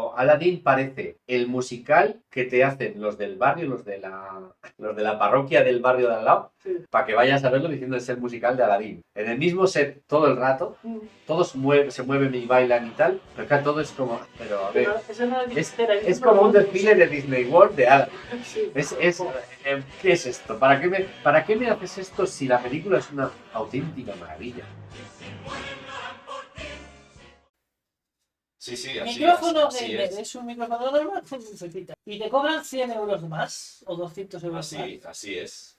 pero Aladdin parece el musical que te hacen los del barrio, los de la parroquia del barrio de al lado, para que vayas a verlo diciendo es el musical de Aladdin. En el mismo set todo el rato, todos se mueven y bailan y tal, pero acá todo es como, pero a ver, es como un desfile de Disney World de Aladdin. ¿Qué es esto? ¿Para qué me haces esto si la película es una auténtica maravilla? Sí, sí, así Micrófono así gamer, es un micrófono normal con lucecita. Y te cobran 100 euros más o 200 euros más. Así es.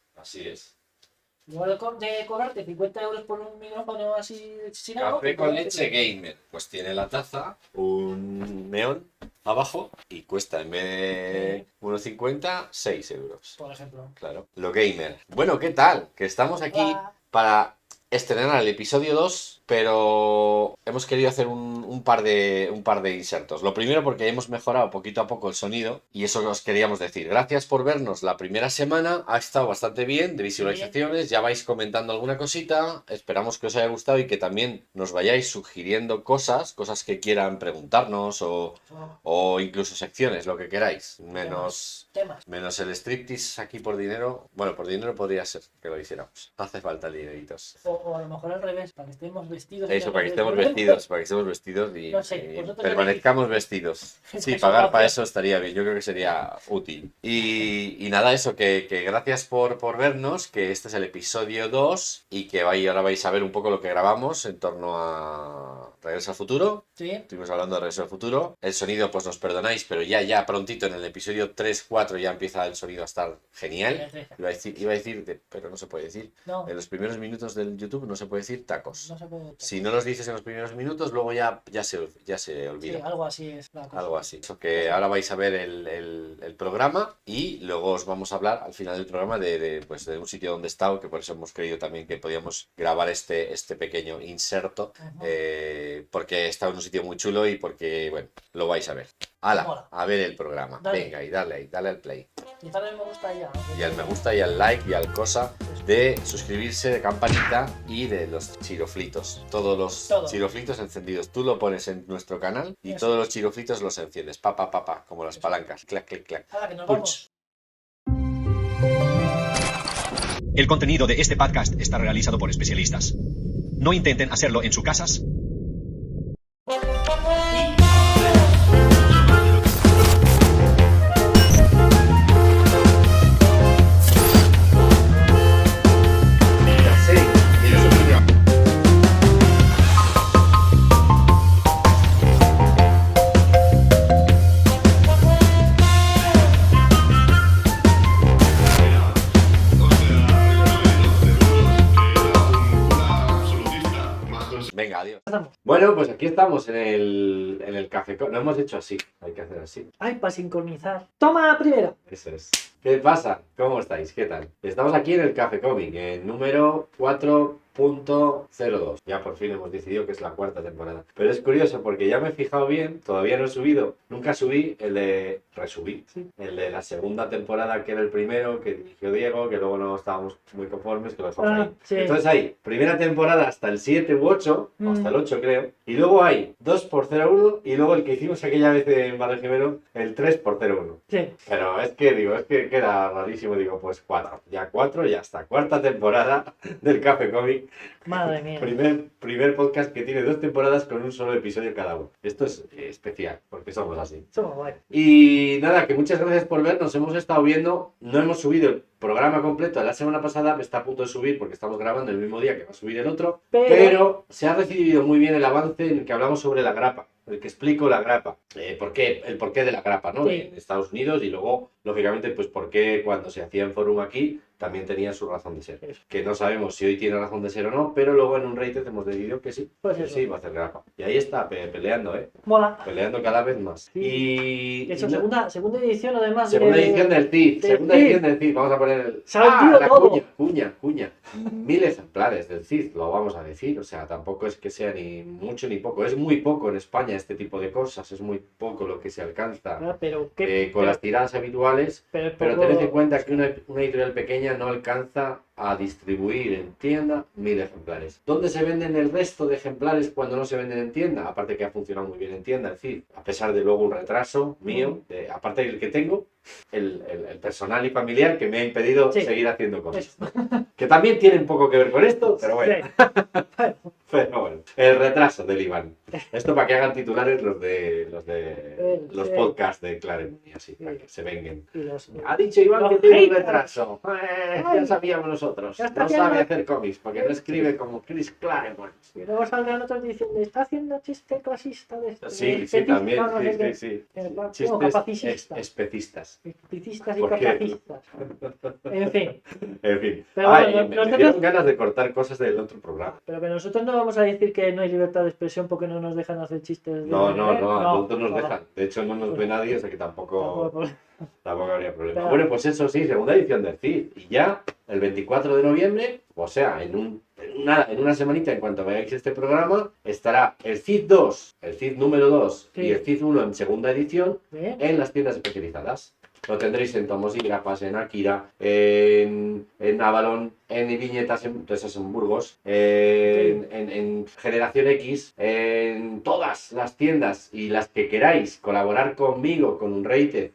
Igual de cobrarte 50 euros por un micrófono así sin algo. Café con leche gamer. Pues tiene la taza, un neón abajo y cuesta en vez de 1,50, 6 euros. Por ejemplo. Claro. Lo gamer. Bueno, ¿qué tal? Que estamos aquí Hola. para estrenar el episodio 2, pero hemos querido hacer un par de insertos. Lo primero porque hemos mejorado poquito a poco el sonido y eso os queríamos decir. Gracias por vernos la primera semana, ha estado bastante bien de visualizaciones, ya vais comentando alguna cosita, esperamos que os haya gustado y que también nos vayáis sugiriendo cosas que quieran preguntarnos o incluso secciones, lo que queráis, menos el striptease aquí por dinero. Bueno, por dinero podría ser que lo hiciéramos, no hace falta dineritos. O a lo mejor al revés, para que estemos vestidos. Eso, para que estemos vestidos y No sé, vosotros permanezcamos vestidos. Sí, pagar para eso estaría bien, yo creo que sería útil. Y nada, eso, que gracias por vernos, que este es el episodio 2 y que ahora vais a ver un poco lo que grabamos en torno a Regreso al Futuro. Sí. Estuvimos hablando de Regreso al Futuro. El sonido, pues nos perdonáis, pero ya prontito en el episodio 3-4 ya empieza el sonido a estar genial. Iba a decir, pero no se puede decir. No. En los primeros minutos del YouTube no se puede decir tacos. No se puede. Si no los dices en los primeros minutos, luego ya se olvida. Sí, algo así es la cosa. Algo así. Eso que ahora vais a ver el programa y luego os vamos a hablar al final del programa de un sitio donde he estado, que por eso hemos creído también que podíamos grabar este pequeño inserto, porque he estado en un sitio muy chulo y porque, bueno, lo vais a ver. ¡Hala! A ver el programa. Dale. Venga, y dale al play. Y dale me gusta ya. Y al me gusta y al like y al cosa de suscribirse, de campanita y de los chiroflitos. Todos los chiroflitos encendidos. Tú lo pones en nuestro canal y todos los chiroflitos los enciendes. Pa, como las palancas. Clac, clac, clac. Ahora que nos vamos. El contenido de este podcast está realizado por especialistas. No intenten hacerlo en sus casas. Venga, adiós. Bueno, pues aquí estamos en el café. Lo hemos hecho así. Hay que hacer así. Ay, para sincronizar. ¡Toma primero! Eso es. ¿Qué pasa? ¿Cómo estáis? ¿Qué tal? Estamos aquí en el Café Cómic, en número 4.02. Ya por fin hemos decidido que es la 4ª temporada. Pero es curioso porque ya me he fijado bien, todavía no he subido, nunca subí el de... Resubí. Sí. El de la 2ª temporada, que era el primero, que dirigió Diego, que luego no estábamos muy conformes, que lo dejamos ahí. Sí. Entonces hay primera temporada hasta el 7 u 8, o hasta el 8 creo, y luego hay 2x01 y luego el que hicimos aquella vez en Barrio Jimeno, el 3x01. Sí. Pero es que queda rarísimo, digo, pues 4. Ya 4, ya está. 4ª temporada del Café Cómic. Madre mía. Primer podcast que tiene 2 temporadas con un solo episodio cada uno. Esto es especial, porque somos así. Somos buenos. Y nada, que muchas gracias por vernos. Hemos estado viendo, no hemos subido el programa completo de la semana pasada, me está a punto de subir porque estamos grabando el mismo día que va a subir el otro, pero se ha recibido muy bien el avance en el que hablamos sobre la grapa, el que explico la grapa, el porqué de la grapa, ¿no? Sí. En Estados Unidos y luego, lógicamente, pues por qué cuando se hacía en Forum aquí también tenía su razón de ser. Eso. Que no sabemos si hoy tiene razón de ser o no, pero luego en un rated hemos decidido que sí, Pues que eso. sí, va a hacer grapa. Y ahí está, peleando, Mola. peleando cada vez más. Sí. Y... De hecho, y no- segunda edición además Segunda de... edición del CID, del segunda CID. edición del CID, vamos a poner el... Se ha vendido la todo. cuña. 1000 ejemplares del CID, lo vamos a decir, o sea, tampoco es que sea ni mucho ni poco, es muy poco en España este tipo de cosas, es muy poco lo que se alcanza Pero con las tiradas habituales, pero poco- tened en cuenta que una editorial pequeña no alcanza a distribuir en tienda 1000 ejemplares. ¿Dónde se venden el resto de ejemplares cuando no se venden en tienda? Aparte que ha funcionado muy bien en tienda, es decir, a pesar de luego un retraso mío, aparte del que tengo, el personal y familiar que me ha impedido seguir haciendo cosas. Que también tiene un poco que ver con esto, pero bueno. Sí. Pero bueno, el retraso del Iván. Esto para que hagan titulares los podcasts de Claremont y así, para que se vengan. Ha dicho Iván que tiene un retraso. Ya sabíamos nosotros. No sabe hacer cómics porque no escribe como Chris Claremont. Y luego saldrán otros diciendo, está haciendo chiste clasista de esto. Sí, también. Sí. Chistes especistas. Especistas y capacistas. En fin. Pero me nosotros... dieron ganas de cortar cosas del otro programa. Pero que nosotros no vamos a decir que no hay libertad de expresión porque no nos dejan hacer chistes. No, a nosotros nos dejan. De hecho, no nos ve nadie, o sea que tampoco habría problema. Pero... Bueno, pues eso sí, segunda edición del CID. Y ya, el 24 de noviembre, o sea, en una semanita, en cuanto veáis este programa, estará el CID 2, el CID número 2 y el CID 1 en segunda edición en las tiendas especializadas. Lo tendréis en Tomos y Grapas, en Akira, en Avalon, en Viñetas, en Burgos, en Generación X, en todas las tiendas y las que queráis colaborar conmigo con Unrated,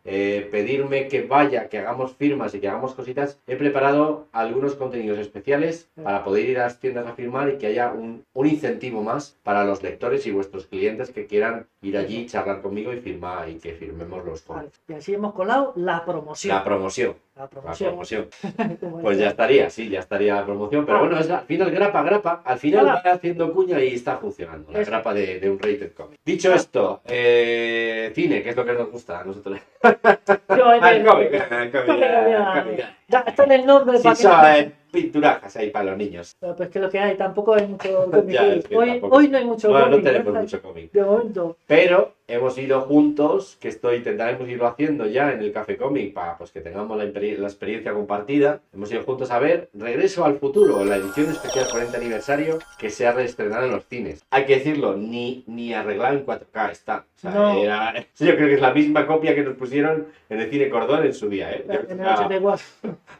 pedirme que vaya, que hagamos firmas y que hagamos cositas. He preparado algunos contenidos especiales para poder ir a las tiendas a firmar y que haya un incentivo más para los lectores y vuestros clientes que quieran ir allí, charlar conmigo y firmar y que firmemos los fondos. Y así hemos colado la promoción. La promoción. Pues ya estaría la promoción, pero bueno, es al final grapa, al final va haciendo cuña y está funcionando, la grapa de Unrated Comics. Dicho esto, cine, que es lo que nos gusta a nosotros. El cómic. Ya está en el nombre. Sí, son pinturajas ahí para los niños. Pero pues que lo que hay, tampoco hay mucho cómic. Hoy no hay mucho cómic. No tenemos mucho cómic. De momento. Pero hemos ido juntos, que intentaremos irlo haciendo ya en el Café Cómic, para pues, que tengamos la experiencia compartida. Hemos ido juntos a ver Regreso al Futuro, la edición especial 40 aniversario que se ha reestrenado en los cines. Hay que decirlo, ni arreglado en 4K está. O sea, no. Yo creo que es la misma copia que nos pusieron en el cine Cordón en su día.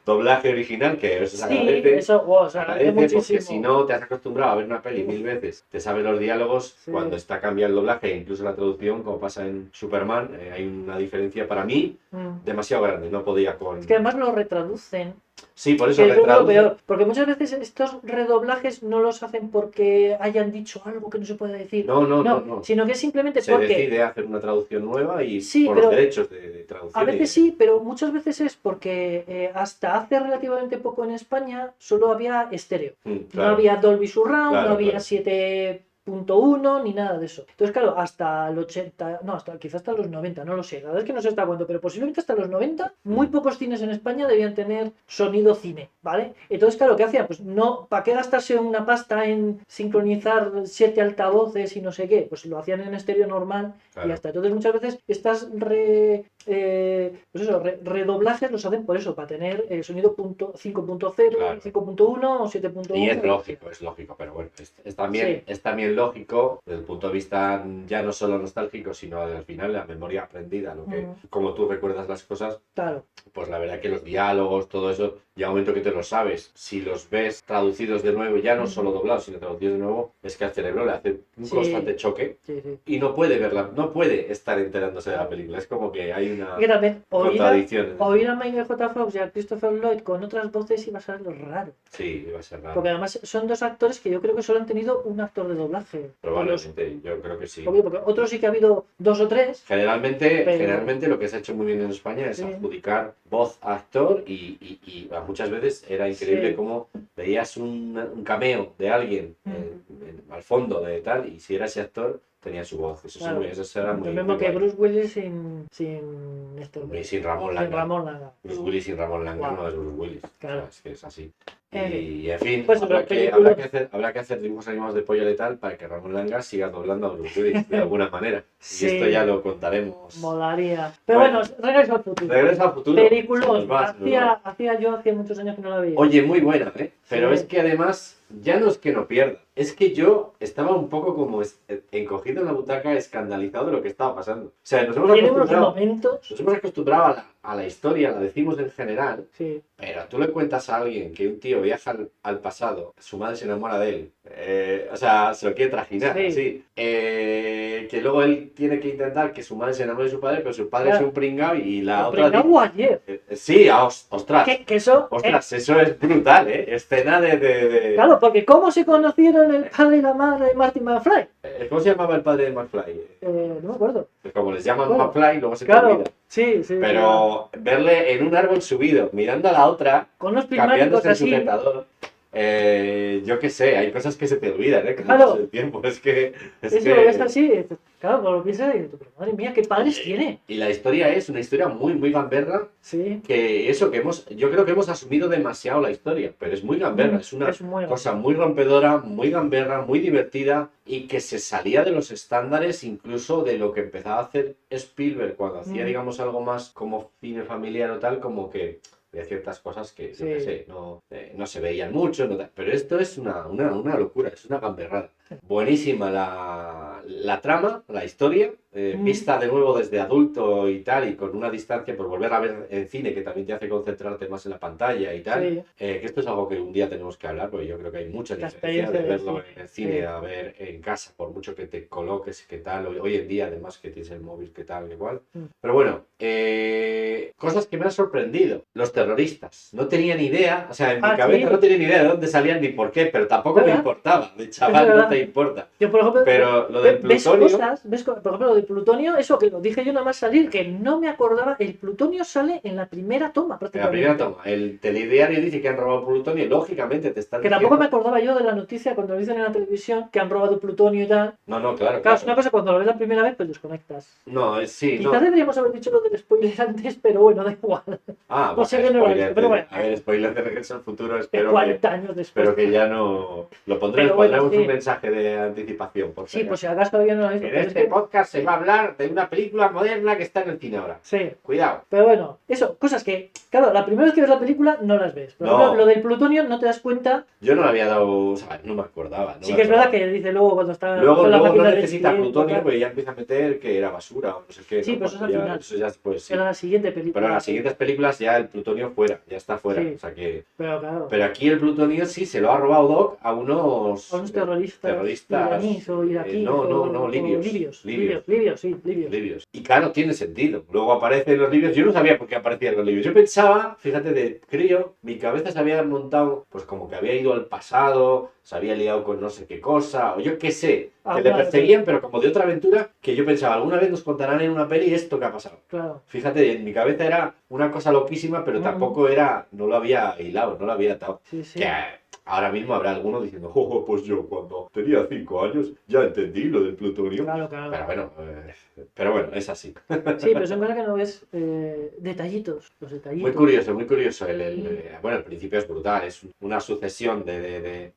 Doblaje original, que os agradece. Eso, agradece porque si no te has acostumbrado a ver una peli 1000 veces, te sabes los diálogos, cuando está cambiado el doblaje, incluso la traducción, como pasa en Superman, hay una diferencia para mí demasiado grande, no podía con... Es que además lo retraducen. Sí, por eso retraducen. Peor, porque muchas veces estos redoblajes no los hacen porque hayan dicho algo que no se puede decir. No. Sino que simplemente se porque... decide hacer una traducción nueva y por pero... los derechos de traducción. A veces sí, pero muchas veces es porque hasta hace relativamente poco en España solo había estéreo. Claro. No había Dolby Surround, no había 7.1 ni nada de eso. Entonces, claro, hasta el 80, quizás hasta los 90, no lo sé, la verdad es que no sé hasta cuándo, pero posiblemente hasta los 90, muy pocos cines en España debían tener sonido cine, ¿vale? Entonces, claro, ¿qué hacían? Pues no, ¿para qué gastarse una pasta en sincronizar 7 altavoces y no sé qué? Pues lo hacían en estéreo normal y ya está. Entonces, muchas veces estas redoblajes los hacen por eso, para tener el sonido 5.0, 5.1 o 7.1. Y es lógico, pero bueno, es también lógico desde el punto de vista ya no solo nostálgico, sino al final la memoria aprendida, lo que como tú recuerdas las cosas, pues la verdad que los diálogos, todo eso, ya un momento que te lo sabes, si los ves traducidos de nuevo, ya no solo doblados, sino traducidos de nuevo, es que al cerebro le hace un constante choque y no puede verla, no puede estar enterándose de la película, es como que hay una contradicción. Oír a Michael J. Fox y a Christopher Lloyd con otras voces iba a ser lo raro. Sí, iba a ser raro. Porque además son dos actores que yo creo que solo han tenido un actor de doblaje. Probablemente, yo creo que sí. Porque otros sí que ha habido 2 o 3. Generalmente lo que se ha hecho muy bien en España es adjudicar voz a actor y muchas veces era increíble cómo veías un cameo de alguien al fondo de tal y si era ese actor tenía su voz. Eso era muy... Lo mismo que Bruce Willis sin Ramón Langa. Bruce Willis sin Ramón Langa no es Bruce Willis. Claro. Es que es así. Y en fin, pues habrá que hacer dibujos animados de Pollo Letal para que Ramón Langa siga doblando a Bruce Willis de alguna manera. Y esto ya lo contaremos. Molaría. Pero bueno, Regreso al Futuro. Regreso al Futuro. Película. Hacía muchos años que no la veía. Oye, muy buena, ¿eh? Pero es que además ya no es que no pierda, es que yo estaba un poco como encogido en la butaca, escandalizado de lo que estaba pasando. O sea, Tiene unos nos momentos. hemos acostumbrado a la historia, la decimos en general, Sí. pero tú le cuentas a alguien que un tío viaja al pasado, su madre se enamora de él, o sea, se lo quiere trajinar, Sí. así, que luego él tiene que intentar que su madre se enamore de su padre, pero su padre Claro. es un pringao y la Un otra... pringao ayer. Sí, ostras. Que eso. Ostras, eso es brutal, ¿eh? Escena de... Claro, porque ¿cómo se conocieron el padre y la madre de Marty McFly? ¿Cómo se llamaba el padre de McFly? No me acuerdo. Pues como les llaman Bueno, McFly, luego se te Claro, olvida. sí, sí. Pero verle en un árbol subido, mirando a la otra, Con unos prismáticos cambiándose el así. sujetador. Yo qué sé, hay cosas que se te olvidan, ¿eh? Con Claro. el paso del tiempo. Es que... Eso lo ves así. Claro, cuando lo piensas, dices, pero madre mía, ¿qué padres tiene? Y la historia es una historia muy, muy gamberra. Sí. Que eso, yo creo que hemos asumido demasiado la historia, pero es muy gamberra, es una muy cosa muy rompedora, muy gamberra, muy divertida y que se salía de los estándares incluso de lo que empezaba a hacer Spielberg cuando hacía, digamos, algo más como cine familiar o tal, como que había ciertas cosas que, yo qué sé, no se veían mucho, pero esto es una locura, es una gamberrada. Buenísima la trama, la historia, vista de nuevo desde adulto y tal, y con una distancia por volver a ver en cine, que también te hace concentrarte más en la pantalla y tal. Sí. Que esto es algo que un día tenemos que hablar, porque yo creo que hay mucha La diferencia de experiencia de verlo cine, en el cine sí. a ver en casa, por mucho que te coloques, que tal, hoy en día además que tienes el móvil, que tal, igual. Pero bueno, cosas que me han sorprendido. Los terroristas. No tenía ni idea, o sea, en mi cabeza sí. no tenía ni idea de dónde salían ni por qué, pero tampoco me ¿Verdad? importaba. De chaval no te importa. Yo, por ejemplo, Pero lo del ves plutonio... cosas, por ejemplo, lo del plutonio, eso que lo dije yo nada más salir, que no me acordaba, el plutonio sale en la primera toma En la prácticamente. primera toma, el telediario dice que han robado plutonio y lógicamente te están Que diciendo... tampoco me acordaba yo de la noticia cuando lo dicen en la televisión que han robado plutonio y tal. No, claro. Claro, es una cosa cuando lo ves la primera vez, pues desconectas. No, sí, Quizás no. deberíamos haber dicho lo del spoiler antes, pero bueno, da igual. Ah, No sé que no lo he visto, pero bueno. A ver, spoiler de Regreso al Futuro, De espero 40 años después. pero que ya no... Lo Pero bueno, pondremos sí. un mensaje de anticipación, por Sí, pues si acaso todavía no lo he visto. En pero es este que- podcast se va a hablar de una película moderna que está en el cine ahora. Sí, Cuidado. pero bueno, eso, cosas que, claro, la primera vez que ves la película no las ves. Por No. ejemplo, lo del plutonio no te das cuenta. Yo no le había dado... O sea, no me acordaba. Sí que es verdad que dice luego cuando está Luego con la no máquina de necesita tiempo, plutonio, tal. porque ya empieza a meter que era basura o no sé qué. Sí, ¿no? pero eso es al Ya- final. Eso ya después, sí. Era la siguiente película. Pero en las siguientes películas ya el plutonio fuera, ya está fuera. Sí. O sea que... Pero claro, Pero aquí el plutonio sí se lo ha robado Doc a unos... a unos terroristas iraníes o iraquíes. no, o libios. Libios, sí, libios. Libios. Y claro, tiene sentido. Luego aparecen los libios. Yo no sabía por qué aparecían los libios. Yo pensaba, fíjate, de crío, mi cabeza se había montado, pues como que había ido al pasado, se había liado con no sé qué cosa, o yo qué sé, que le Alguna vez. perseguían, pero como de otra aventura, que yo pensaba, alguna vez nos contarán en una peli esto que ha pasado. Claro. Fíjate, en mi cabeza era una cosa loquísima, pero tampoco era, no lo había hilado, no lo había atado. Sí, sí. Que ahora mismo habrá alguno diciendo, pues yo cuando tenía 5 años ya entendí lo del plutonio. Claro. Pero bueno, es así. Sí, pero son cosas que no ves detallitos, los detallitos. Muy curioso, muy curioso. Bueno, el principio es brutal, es una sucesión de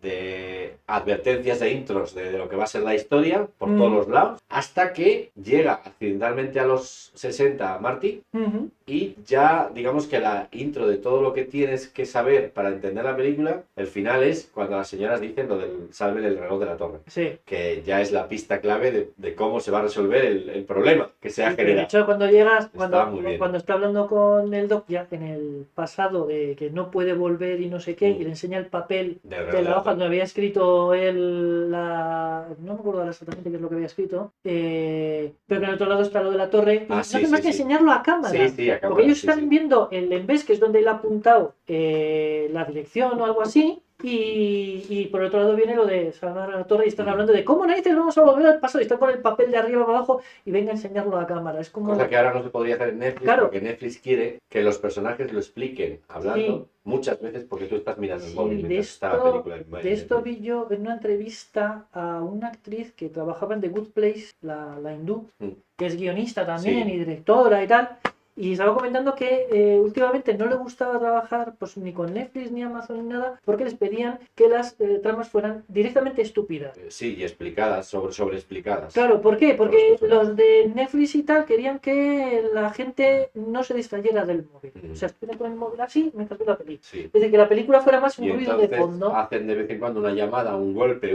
advertencias de intros de lo que va a ser la historia por todos los lados, hasta que llega accidentalmente a los 60 Marty Ujú. y ya digamos que la intro de todo lo que tienes que saber para entender la película, el final es cuando las señoras dicen lo del salven el reloj de la torre, Sí. que ya es la pista clave de cómo se va a resolver el problema que se ha Sí, pero de generado. hecho, cuando llegas, Está muy bien. cuando está hablando con el Doc ya en el pasado de que no puede volver y no sé qué, y le enseña el papel Del de reloj la hoja donde había escrito él no me acuerdo ahora exactamente qué es lo que había escrito, pero que en el otro lado está lo de la torre, y no sí, hace más sí, que sí. enseñarlo a cámara. Sí, a cámara, Porque ellos sí, están sí. viendo el Enves, que es donde él ha apuntado la dirección o algo así, y por otro lado viene lo de salvar a la torre y están hablando de cómo narices vamos a volver al pasado y están con el papel de arriba para abajo y venga a enseñarlo a cámara. Es como... Cosa que ahora no se podría hacer en Netflix, Claro. porque Netflix quiere que los personajes lo expliquen hablando muchas veces porque tú estás mirando el móvil Sí, mientras está la película. de esto vi yo en una entrevista a una actriz que trabajaba en The Good Place, la hindú, que es guionista también Sí. y directora y tal. Y estaba comentando que últimamente no le gustaba trabajar pues ni con Netflix ni Amazon ni nada porque les pedían que las tramas fueran directamente estúpidas. Sí, y explicadas, sobreexplicadas. Claro, ¿por qué? Por Porque los personajes. los de Netflix y tal querían que la gente no se distrayera del móvil. O sea, estuviera con el móvil así mientras ve la película. Sí. Es decir, que la película fuera más un Y ruido de entonces fondo. hacen de vez en cuando una llamada, un golpe,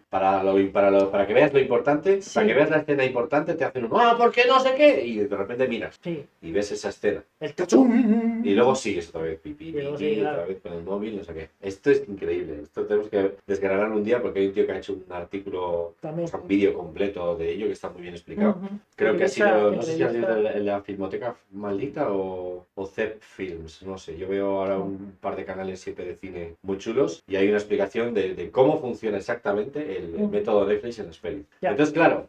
para que veas lo importante, Sí. para que veas la escena importante, te hacen un ¡ah, ¿por qué no sé qué? Y de repente miras Sí. y ves esa escena. El tachum. Y luego sigues otra vez, pipí, Y luego pipí, sí, claro. otra vez con el móvil, no sé qué. Esto es increíble. Esto tenemos que desgranar un día porque hay un tío que ha hecho un artículo, También. o sea, un vídeo completo de ello que está muy bien explicado. Ujú. Creo que ha Esa sido, no sé si ha sido entrevista- en la Filmoteca Maldita o Zep Films, no sé. Yo veo ahora No. un par de canales siempre de cine muy chulos y hay una explicación de cómo funciona exactamente el método Netflix en las pelis. Ya. Entonces, claro,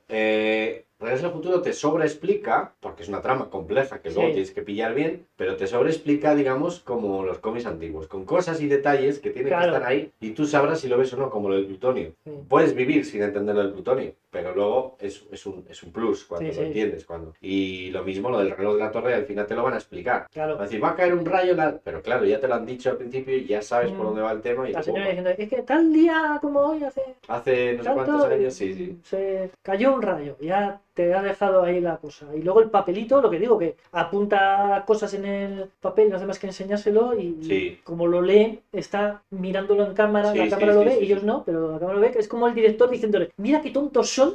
Regreso al Futuro te sobreexplica, porque es una trama compleja que luego Sí. tienes que pillar bien, pero te sobreexplica, digamos, como los cómics antiguos, con cosas y detalles que tienen Claro. que estar ahí y tú sabrás si lo ves o no, como lo del plutonio. Sí. Puedes vivir sin entender lo del plutonio, pero luego es un plus cuando Sí, lo sí. entiendes. Y lo mismo lo del reloj de la torre, al final te lo van a explicar. Claro. Va a decir, va a caer un rayo, pero claro, ya te lo han dicho al principio y ya sabes por dónde va el tema. Y La luego, señora diciendo, es que tal día como hoy hace no sé tanto, cuántos años, sí. se cayó un rayo, ya te ha dejado ahí la cosa. Y luego el papelito, lo que digo, que apunta cosas en el papel, no hace más que enseñárselo y Sí. como lo lee, está mirándolo en cámara, Sí, la sí, cámara lo sí, ve, sí, ellos sí. no, pero la cámara lo ve, que es como el director diciéndole, mira qué tontos son,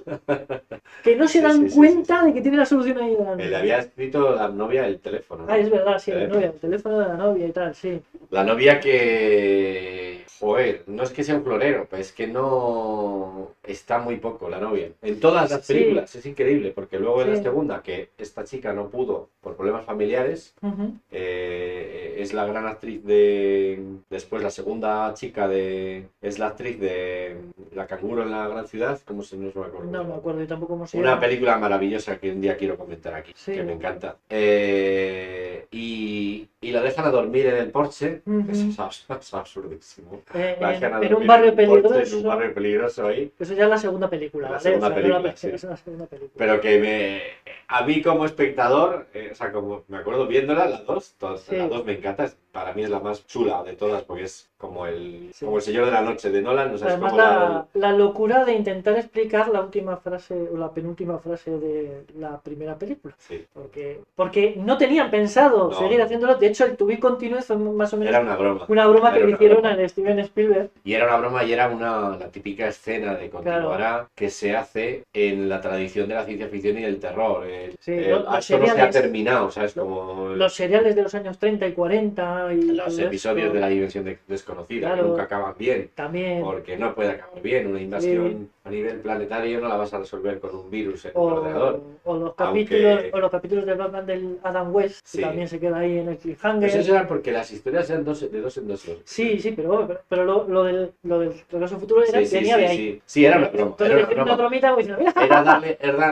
que no se Sí, dan sí, sí, cuenta sí. de que tiene la solución ahí delante. Le había escrito la novia el teléfono, ¿no? Ah, es verdad, sí, la Teléfono. novia, el teléfono de la novia y tal, sí. La novia que... Joder, no es que sea un florero, pero es que no... Está muy poco la novia. En todas las Sí. películas, es increíble, porque luego en la Sí. segunda, que esta chica no pudo por problemas familiares, Ujú. es la gran actriz de... Después la segunda chica de... Es la actriz de La canguro en la gran ciudad, ¿cómo se nos va a acordar? No me acuerdo yo tampoco cómo se Una llama. película maravillosa que un día quiero comentar aquí, Sí. que me encanta. Y la dejan a dormir en el porche. Ujú. Eso es absurdísimo. En La dejan a un dormir barrio en un porche, peligroso. en un barrio peligroso ahí. Eso ya es la segunda película, La ¿vale? segunda O sea, película, no la, sí. es la segunda película. Pero que a mí como espectador, o sea, como me acuerdo viéndola, la 2, Sí. la 2 me encanta, para mí es la más chula de todas, porque es como el Señor de la Noche de Nolan, o sea, Además, es como la locura de intentar explicar la última frase o la penúltima frase de la primera película. Sí. Porque no tenían pensado No. seguir haciéndolo. De hecho, el To Be Continued fue más o menos Era una broma. una broma que Era le una hicieron broma. a Steven Spielberg. Y era una broma y era la típica escena de continuará que se hace en la tradición de la ciencia ficción y del terror. Sí, esto no se ha seriales- terminado, ¿sabes? Como Los seriales de los años 30 y 40 y los todo episodios esto. de la dimensión desconocida, Claro. que nunca acaban bien. También. Porque no puede acabar bien. Una invasión a nivel planetario no la vas a resolver con un virus en un ordenador. O los Aunque- capítulos de Batman del Adam West, Sí. que también se queda ahí en el cliffhanger. Pues eso era porque las historias eran de dos en dos. Sí, pero lo del Regreso al Futuro era, Sí, sí, venía sí, de ahí. sí. Sí, era una broma. Entonces Era le una hicieron una broma. bromita como diciendo, mira,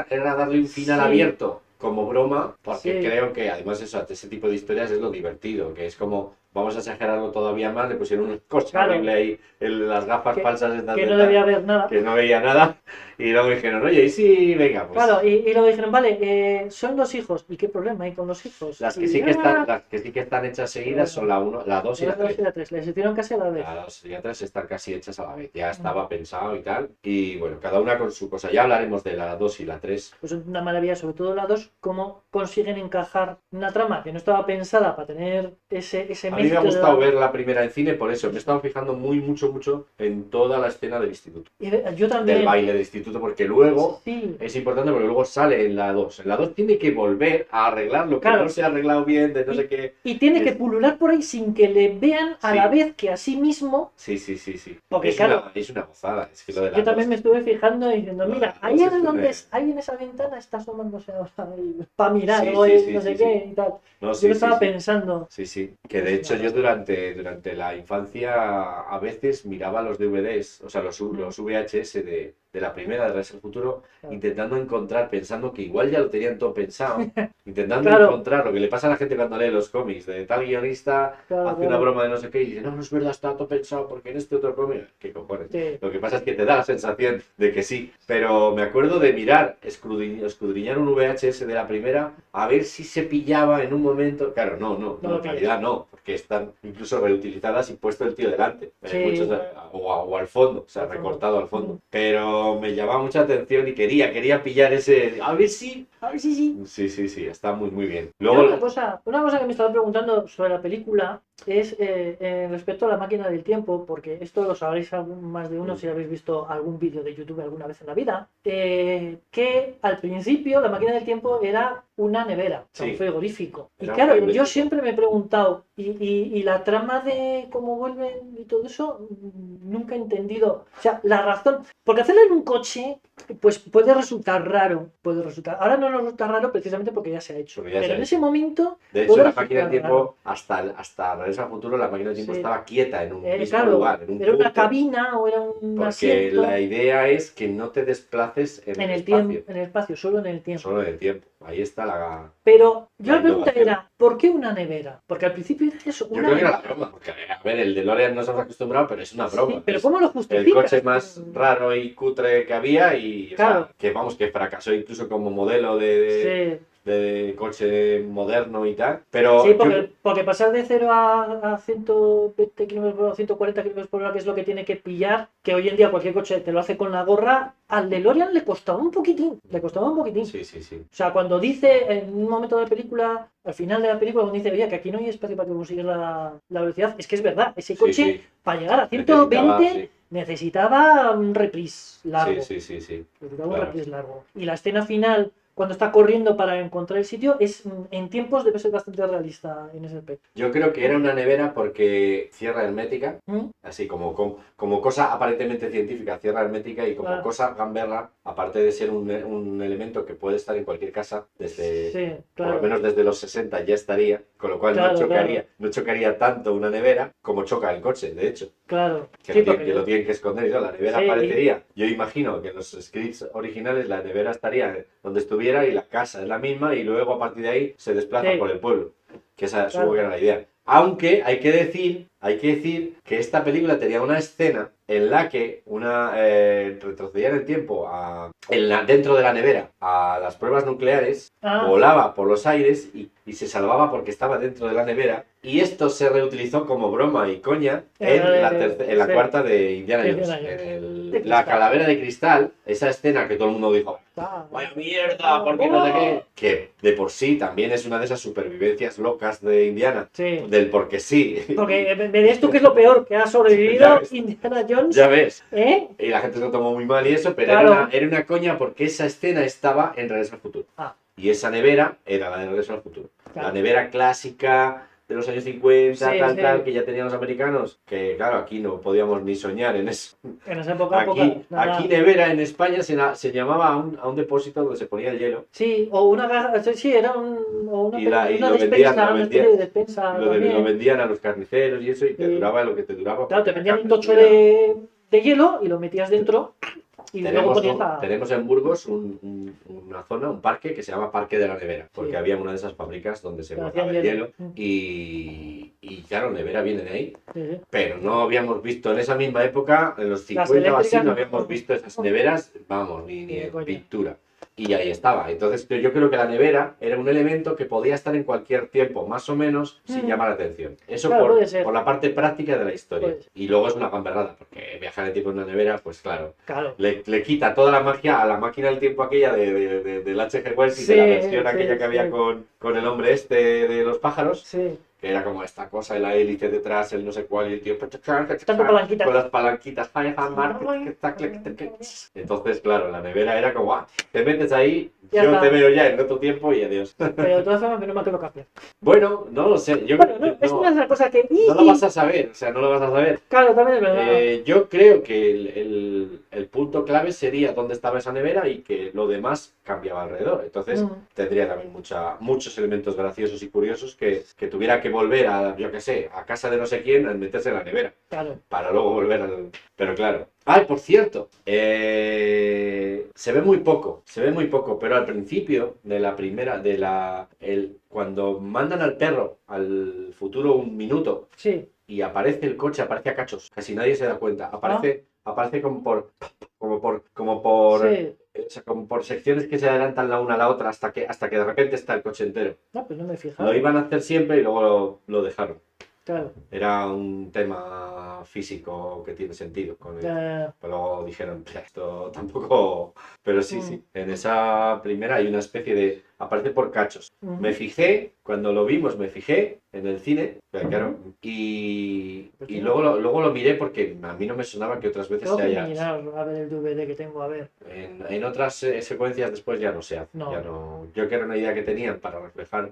Era darle un final Sí. abierto como broma, porque Sí. creo que además ese tipo de historias es lo divertido, que es como, vamos a exagerarlo todavía más, le pusieron una cosa Claro. horrible ahí, las gafas Que- falsas estas que de no tal, debía haber nada. que no veía nada, y luego dijeron, oye, y sí, venga, pues Claro, y luego dijeron, vale, son dos hijos. ¿Y qué problema hay con los hijos? las que Y sí que ya, están hechas seguidas son la 1, la 2 y la 3. la 3, les hicieron casi a la vez. La 2 y la 3 están casi hechas a la vez, ya estaba pensado y tal, y bueno, cada una con su cosa, ya hablaremos de la 2 y la 3. Pues es una maravilla, sobre todo la 2, cómo consiguen encajar una trama que no estaba pensada para tener ese A mí me ha mezcla. gustado ver la primera en cine, por eso me he estado fijando mucho en toda la escena del instituto, Y yo también. del baile del instituto, porque luego Sí, es importante porque luego sale en la 2. En la 2 tiene que volver a arreglar lo que Claro. no se ha arreglado bien, de no sé qué. y tiene que Es- pulular por ahí sin que le vean a Sí. la vez que a sí mismo. Sí. Porque, es, claro, es una gozada. Es que lo de la Yo también 2 me estuve fijando y diciendo, No, mira, no, ahí sí, es sí, donde me- ahí en esa ventana está asomándose ahora para mirar Sí, o sí, el sí, no sé sí, qué sí. y tal. No, Yo sí, lo estaba sí. pensando. Sí, que de Es hecho una yo pasada. durante la infancia a veces miraba los DVDs, o sea, los VHS de de la primera de Regreso al Futuro, Claro. intentando encontrar, pensando que igual ya lo tenían todo pensado, intentando Claro. encontrar lo que le pasa a la gente cuando lee los cómics, de tal guionista Claro, hace una claro. broma de no sé qué y dice, no, no es verdad, está todo pensado porque en este otro cómic, ¿qué cojones? Sí. Lo que pasa es que te da la sensación de que sí, pero me acuerdo de mirar, escudriñar un VHS de la primera, a ver si se pillaba en un momento. Claro, no, No lo en realidad no, porque están incluso reutilizadas y puesto el tío delante. Sí. Muchos, o al fondo, o sea, Al fondo. recortado al fondo. Pero me llamaba mucha atención y quería pillar ese. A ver si. Sí, está muy bien. Yo Luego, una cosa que me estaba preguntando sobre la película es respecto a la máquina del tiempo, porque esto lo sabréis más de uno si habéis visto algún vídeo de YouTube alguna vez en la vida, que al principio la máquina del tiempo era una nevera, Sí. un frigorífico. Y Era un claro, frigorífico. yo siempre me he preguntado, y la trama de cómo vuelven y todo eso, nunca he entendido. O sea, la razón, porque hacerlo en un coche, pues puede resultar raro, ahora no nos resulta raro precisamente porque ya se ha hecho, Porque ya se pero ha en hecho. ese momento de hecho, puede la máquina del resultar tiempo, hasta Regreso al Futuro, la máquina del tiempo Sí. estaba quieta en un mismo claro, lugar, en un era una punto. cabina o era un Porque asiento la idea es que no te desplaces en el espacio, tiempo, en el espacio, solo en el tiempo. solo en el tiempo. Ahí está la. Pero yo La la pregunta innovación. era, ¿por qué una nevera? Porque al principio era eso, Yo una creo que era la nevera. broma, porque a ver, el DeLorean no estamos acostumbrados, pero es una broma. Sí, pero Es ¿cómo lo el justificas? coche más raro y cutre que había y o Claro. sea, que vamos, que fracasó incluso como modelo de coche moderno y tal. Pero Sí, yo- porque pasar de 0 a 120 km por hora, 140 km por hora, que es lo que tiene que pillar, que hoy en día cualquier coche te lo hace con la gorra, al DeLorean le costaba un poquitín, Sí. O sea, cuando dice en un momento de la película, al final de la película, cuando dice, oye, que aquí no hay espacio para que consigas la velocidad, es que es verdad, ese coche Sí. para llegar a Necesitaba, 120 necesitaba un reprise largo. Sí. Necesitaba un Claro. reprise largo. Y la escena final, cuando está corriendo para encontrar el sitio, en tiempos debe ser bastante realista en ese aspecto. Yo creo que era una nevera porque cierra hermética, ¿Mm? así como cosa aparentemente científica, cierra hermética y como Claro. cosa gamberra, aparte de ser un elemento que puede estar en cualquier casa, desde, Sí, por claro. lo menos desde los 60 ya estaría, con lo cual Claro, no chocaría tanto una nevera como choca el coche, de hecho, Claro. que, Sí, que lo tienen que esconder y todo. La nevera Sí. aparecería. Yo imagino que en los scripts originales la nevera estaría donde estuviera y la casa es la misma y luego a partir de ahí se desplaza Sí. por el pueblo, que esa Claro. supongo que era la idea. Aunque hay que decir que esta película tenía una escena en la que retrocedía en el tiempo dentro de la nevera a las pruebas nucleares, volaba por los aires y se salvaba porque estaba dentro de la nevera. Y esto se reutilizó como broma y coña en la sí. cuarta de Indiana Jones. La calavera de cristal, esa escena que todo el mundo dijo, ¡vaya mierda! ¿Por qué no sé qué? Que de por sí también es una de esas supervivencias locas de Indiana. Sí. Del porque sí. Porque de esto que es lo peor que ha sobrevivido Ya ves. Indiana Jones. Ya ves. ¿Eh? Y la gente se lo tomó muy mal y eso, pero Claro. era una coña porque esa escena estaba en Regreso al Futuro. Ah. Y esa nevera era la de Regreso al Futuro. Claro. La nevera clásica de los años 50, Sí, tal, sí. que ya tenían los americanos, que claro, aquí no podíamos ni soñar en eso. En esa época, Aquí nevera en España se llamaba a un depósito donde se ponía el hielo. Sí, o una sí, era una Y lo despensa, vendían, una especie de despensa. Lo también. vendían a los carniceros y eso, y te Sí. duraba lo que te duraba. Claro, te porque vendían acá un tocho estuviera- de hielo y lo metías dentro y luego ponías Tenemos en Burgos una zona, un parque que se llama Parque de la Nevera, porque Sí. había una de esas fábricas donde se Que guardaba hacían el hielo hielo. y claro, nevera viene de ahí, Sí. pero no habíamos visto en esa misma época, en los Las 50 o así, eléctricas, no no. habíamos visto esas neveras, vamos, ni Ni de en coña. pintura. Y ahí estaba. Entonces yo creo que la nevera era un elemento que podía estar en cualquier tiempo, más o menos, sin llamar la atención. Eso Claro, puede ser. por la parte práctica de la historia. Puede ser. Y luego es una gamberrada, porque viajar en el tiempo en una nevera, pues claro, Claro. le quita toda la magia a la máquina del tiempo aquella del H.G. Wells y Sí, de la versión sí, aquella que había sí. con el hombre este de los pájaros, Sí. que era como esta cosa, la hélice detrás, el no sé cuál, y el tío Tanto palanquitas. con las palanquitas. Entonces, claro, la nevera era como, te metes ahí, Ya yo está. te veo ya en otro tiempo y adiós. Pero de todas formas, menos mal que lo cambian. Bueno, no lo sé, yo Bueno, creo no, que es una de las cosas que. no lo vas a saber, o sea, no lo vas a saber. Claro, también es verdad. Yo creo que el punto clave sería dónde estaba esa nevera y que lo demás cambiaba alrededor. Entonces tendría también muchos elementos graciosos y curiosos que tuviera que volver yo qué sé, a casa de no sé quién a meterse en la nevera. Claro. Para luego volver al... Pero claro, Ay, por cierto, se ve muy poco, pero al principio de la primera, cuando mandan al perro al futuro un minuto Sí. y aparece el coche, aparece a cachos, casi nadie se da cuenta, aparece Sí. o sea, como por secciones que se adelantan la una a la otra hasta que de repente está el coche entero. No, pues no me he fijado. Lo iban a hacer siempre y luego lo dejaron. Claro. Era un tema físico que tiene sentido. Pero luego dijeron, esto tampoco... Pero sí, en esa primera hay una especie de... Aparece por cachos. Me fijé, cuando lo vimos, en el cine, claro, y luego lo miré porque a mí no me sonaba que otras veces Tengo se que haya... mirar a ver el DVD que tengo, a ver. En otras secuencias después ya no se hace. No. Ya no. Yo que era una idea que tenían para reflejar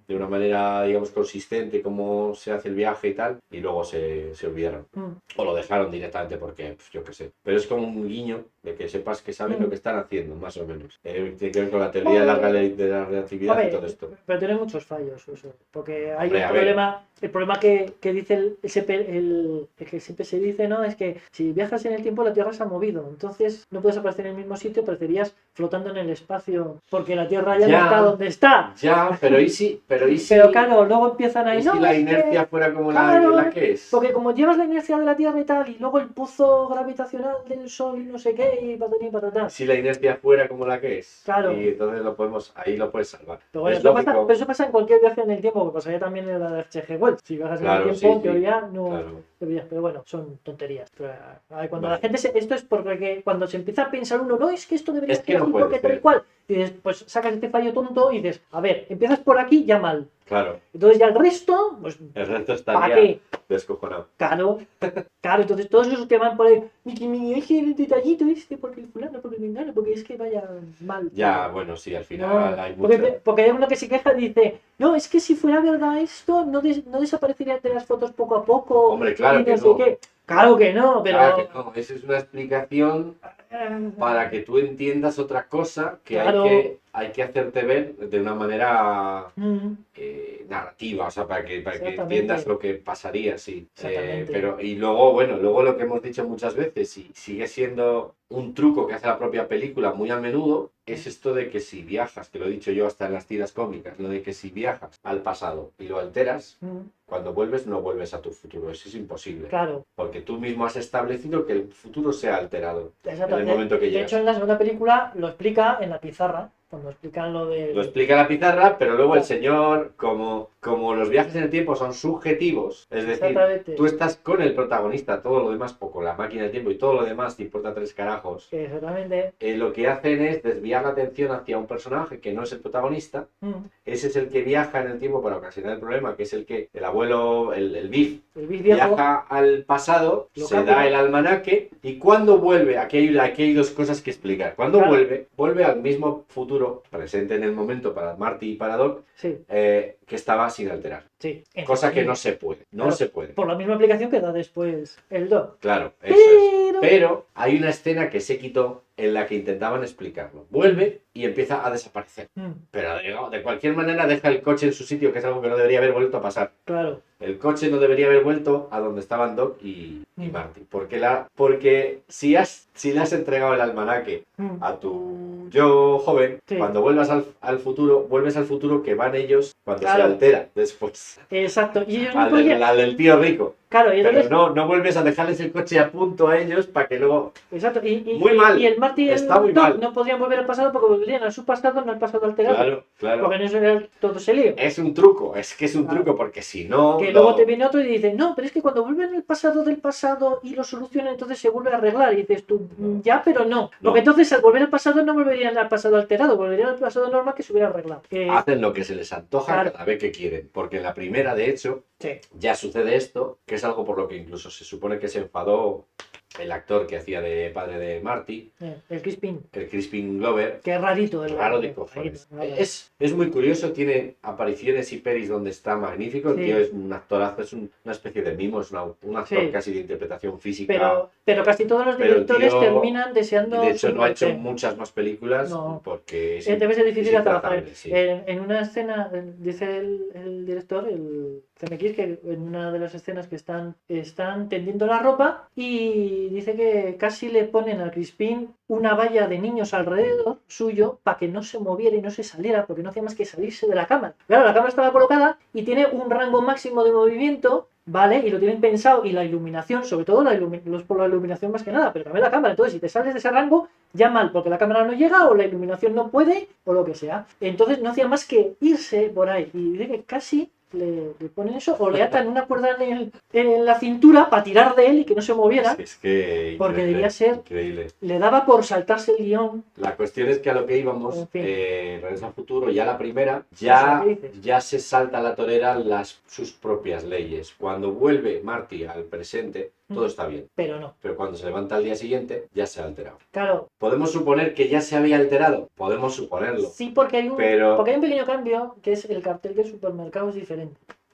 de una manera, digamos, consistente cómo se hace el viaje y tal, y luego se olvidaron. O lo dejaron directamente porque, yo qué sé. Pero es como un guiño de que sepas que saben lo que están haciendo, más o menos. Tiene que ver con la teoría de la relatividad y todo esto. Pero tiene muchos fallos eso, porque hay Hombre, un problema. El problema que dice el que siempre se dice, ¿no? Es que si viajas en el tiempo la Tierra se ha movido, entonces no puedes aparecer en el mismo sitio, aparecerías flotando en el espacio, porque la Tierra ya no está donde está. Ya, pero ¿y si? Pero claro, luego empiezan ahí. ¿Y si la inercia fuera como la que es? Porque como llevas la inercia de la Tierra y tal, y luego el puzo gravitacional del Sol y no sé qué, y patatín y patatán. Si la inercia fuera como la que es. Claro. Y entonces ahí lo puedes salvar. Pero bueno, pero eso pasa en cualquier viaje en el tiempo, que pasaría también en la de H.G. Wells. Si viajas en el tiempo, en teoría, no deberías. Pero bueno, son tonterías. Pero, cuando la gente esto es porque cuando se empieza a pensar uno, no, es que esto debería ser así porque tal y cual. Y dices, pues sacas este fallo tonto y dices, a ver, empiezas por aquí, ya mal. Claro. Entonces ya el resto, pues... El resto estaría descojonado. Claro, entonces todos esos que van por ahí, hay que el detallito porque el fulano, porque el vengano, porque es que vaya mal. Ya, bueno, sí, al final hay mucho. Porque hay uno que se queja y dice, no, es que si fuera verdad esto, no desaparecerían de las fotos poco a poco. Hombre, claro que no. Claro que no, pero... Claro que no, esa es una explicación para que tú entiendas otra cosa que hay que hacerte ver de una manera narrativa, o sea, para que entiendas lo que pasaría, sí. Y luego lo que hemos dicho muchas veces, y sigue siendo un truco que hace la propia película muy a menudo, es esto de que si viajas, que lo he dicho yo hasta en las tiras cómicas, lo de que si viajas al pasado y lo alteras, cuando vuelves no vuelves a tu futuro, eso es imposible. Claro. Porque tú mismo has establecido que el futuro sea alterado en el momento que llegas. De hecho, en la segunda película lo explica en la pizarra, cuando explican lo de... Lo explica la pizarra, pero luego el señor, como los viajes en el tiempo son subjetivos, es decir, tú estás con el protagonista, todo lo demás, o con la máquina del tiempo y todo lo demás te importa tres carajos. Exactamente. Lo que hacen es desviar la atención hacia un personaje que no es el protagonista. Ese es el que viaja en el tiempo para ocasionar el problema, que es el abuelo, el Biff, viaja al pasado, se da el almanaque y cuando vuelve, aquí hay dos cosas que explicar. Cuando vuelve al mismo futuro presente en el momento para Marty y para Doc, que estaba sin alterar. Sí. Cosa que no se puede. Se puede. Por la misma aplicación que da después el Doc. Claro, eso es. Pero hay una escena que se quitó en la que intentaban explicarlo. Vuelve y empieza a desaparecer. Pero de cualquier manera deja el coche en su sitio, que es algo que no debería haber vuelto a pasar. Claro. El coche no debería haber vuelto a donde estaban Doc y Marty. Porque si le has entregado el almanaque a tu yo joven, cuando vuelvas al futuro, vuelves al futuro que van ellos cuando se altera después. Exacto. Y ellos al del tío rico. Claro, y entonces... Pero no vuelves a dejarles el coche a punto a ellos para que luego... Exacto, muy mal. Y el Marty y el Doc no podrían volver al pasado porque volverían a su pasado, no al pasado alterado. Claro. Porque en eso era todo ese lío. Es un truco, truco, porque si no... Que luego te viene otro y dice, no, pero es que cuando vuelven al pasado del pasado y lo solucionan, entonces se vuelve a arreglar. Y dices tú, ya, pero no. Porque entonces al volver al pasado no volverían al pasado alterado, volverían al pasado normal que se hubiera arreglado. Hacen lo que se les antoja cada vez que quieren. Porque en la primera, de hecho, ya sucede esto, que es algo por lo que incluso se supone que se enfadó el actor que hacía de padre de Marty, el Crispin Glover. Que es rarito. Raro de cojones. Es muy curioso, tiene apariciones y pelis donde está magnífico. El tío es un actorazo, es una especie de mimo, es un actor casi de interpretación física. Pero casi todos los directores terminan deseando... De hecho, no ha hecho muchas más películas porque debe ser difícil trabajar. En una escena, dice el director, el CMX, que en una de las escenas que están tendiendo la ropa y y dice que casi le ponen al Crispin una valla de niños alrededor suyo para que no se moviera y no se saliera, porque no hacía más que salirse de la cámara. Claro, la cámara estaba colocada y tiene un rango máximo de movimiento, ¿vale? Y lo tienen pensado, y la iluminación, sobre todo por la iluminación más que nada, pero también la cámara. Entonces, si te sales de ese rango, ya mal, porque la cámara no llega, o la iluminación no puede, o lo que sea. Entonces no hacía más que irse por ahí. Y dice que casi le ponen eso, o le atan una cuerda en la cintura para tirar de él y que no se moviera. Es que Porque increíble, debía ser- increíble. Le daba por saltarse el guión. La cuestión es que a lo que íbamos, En fin. Regreso al Futuro, ya la primera, O sea, ¿qué ya, dices? ya se salta a la torera sus propias leyes. Cuando vuelve Marty al presente, todo está bien. Pero no. Pero cuando se levanta al día siguiente, ya se ha alterado. Claro, ¿Podemos suponer que ya se había alterado? Podemos suponerlo. sí, porque hay un pequeño cambio, que es el cartel del supermercado es diferente.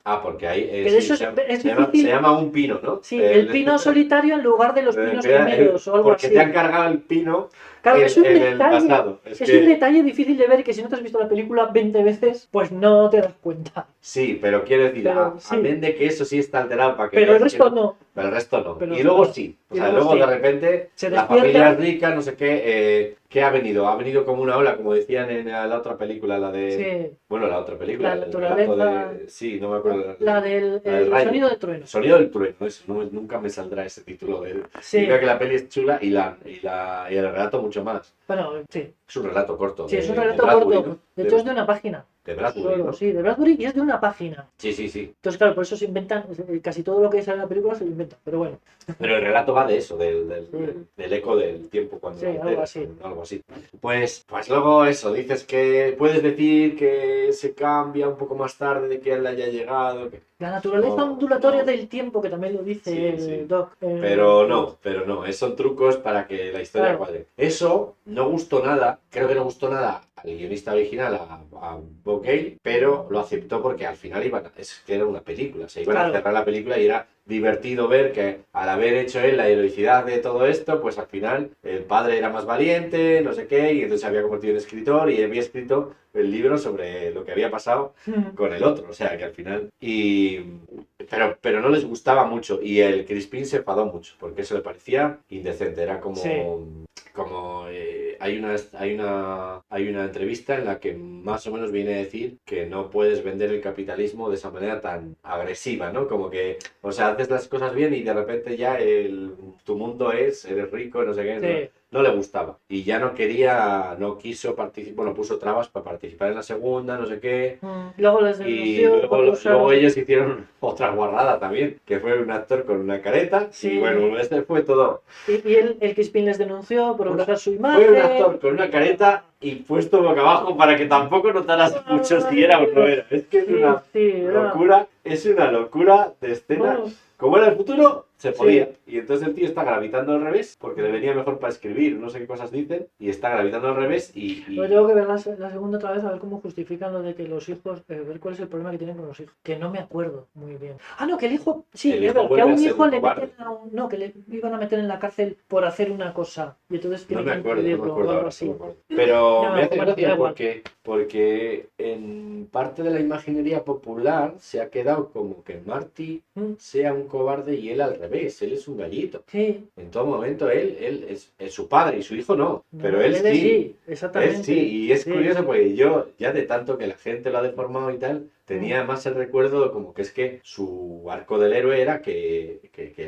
Ah, porque ahí Que de eso es difícil. se llama un pino, ¿no? Sí, el pino solitario en lugar de los pinos gemelos o algo porque así. te han cargado el pino Claro, es un en el detalle. pasado. Es un detalle difícil de ver y que si no te has visto la película 20 veces, pues no te das cuenta. Sí, pero quiero decir, Pero, sí. amén de que eso sí está alterado para que Pero el veas resto que- no. Pero el resto no. Pero Y luego no. sí. O Y sea, luego luego sí. de repente Se la despierta. familia es rica, no sé qué. ¿Qué ha venido? Ha venido como una ola, como decían en la otra película, la de... Sí. Bueno, la otra película. La el naturaleza. relato de... Sí, no me acuerdo. La del la del rayo. sonido del trueno. Sonido del trueno, eso. Nunca me saldrá ese título. Sí. Diga que la peli es chula y el relato mucho más. Bueno, sí. Es un relato corto. Sí, es un de relato Bradbury, corto. ¿no? De hecho, es de una página. de Bradbury, Solo, ¿no? sí, de Bradbury, y es de una página. Sí, sí, sí. Entonces, claro, por eso se inventan, casi todo lo que sale en la película se lo inventan, pero bueno. Pero el relato va de eso, del Sí. eco del tiempo cuando Sí, lo algo alteras, así. algo así. Pues luego eso, dices que puedes decir que se cambia un poco más tarde de que él haya llegado. La naturaleza No, ondulatoria no. del tiempo, que también lo dice Sí, el sí. Doc. Pero no, son trucos para que la historia Claro. cuadre. Eso no gustó nada, creo que no gustó nada al guionista original, a Bob Gale, pero lo aceptó porque al final es que era una película, se iban Claro. a cerrar la película y era divertido ver que al haber hecho él la heroicidad de todo esto, pues al final el padre era más valiente, no sé qué, y entonces se había convertido en escritor y había escrito el libro sobre lo que había pasado con el otro, o sea que al final pero no les gustaba mucho y el Crispin se enfadó mucho porque eso le parecía indecente, era como Sí. hay una entrevista en la que más o menos viene a decir que no puedes vender el capitalismo de esa manera tan agresiva, ¿no? Como que, o sea, haces las cosas bien y de repente ya tu mundo eres rico, no sé qué, Sí. no le gustaba. Y ya no quiso participar, bueno, puso trabas para participar en la segunda, no sé qué. Luego les Y denunció, luego ellos hicieron otra guarrada también, que fue un actor con una careta. Sí. Y bueno, este fue todo. Y el Crispin les denunció por usar su Fue imagen. un actor con una careta y puesto boca abajo para que tampoco notaras mucho si era o no era. Es que es Sí, una sí, era- locura, es una locura de escena. Bueno, Como era el futuro, se Sí. podía. Y entonces el tío está gravitando al revés, porque le venía mejor para escribir, no sé qué cosas dicen, y está gravitando al revés y... Pero tengo que ver la segunda otra vez a ver cómo justifican lo de que los hijos, ver cuál es el problema que tienen con los hijos. Que no me acuerdo muy bien. Ah, no, que el hijo, sí, El es hijo verdad, que a vuelve a un ser hijo un le cobarde. meten no, que le iban a meter en la cárcel por hacer una cosa. Y entonces No tienen me que acuerdo, impedirlo o algo ahora, así. no me acuerdo. Pero No, me hace bueno, gracia da igual. porque en parte de la imaginería popular se ha quedado como que Marty Mm. sea un cobarde y él al revés, él es un gallito. Sí, En todo momento él es su padre y su hijo no, no, pero él sí. exactamente. Él sí, y es Sí. curioso porque yo, ya de tanto que la gente lo ha deformado y tal, tenía más el recuerdo como que es que su arco del héroe era que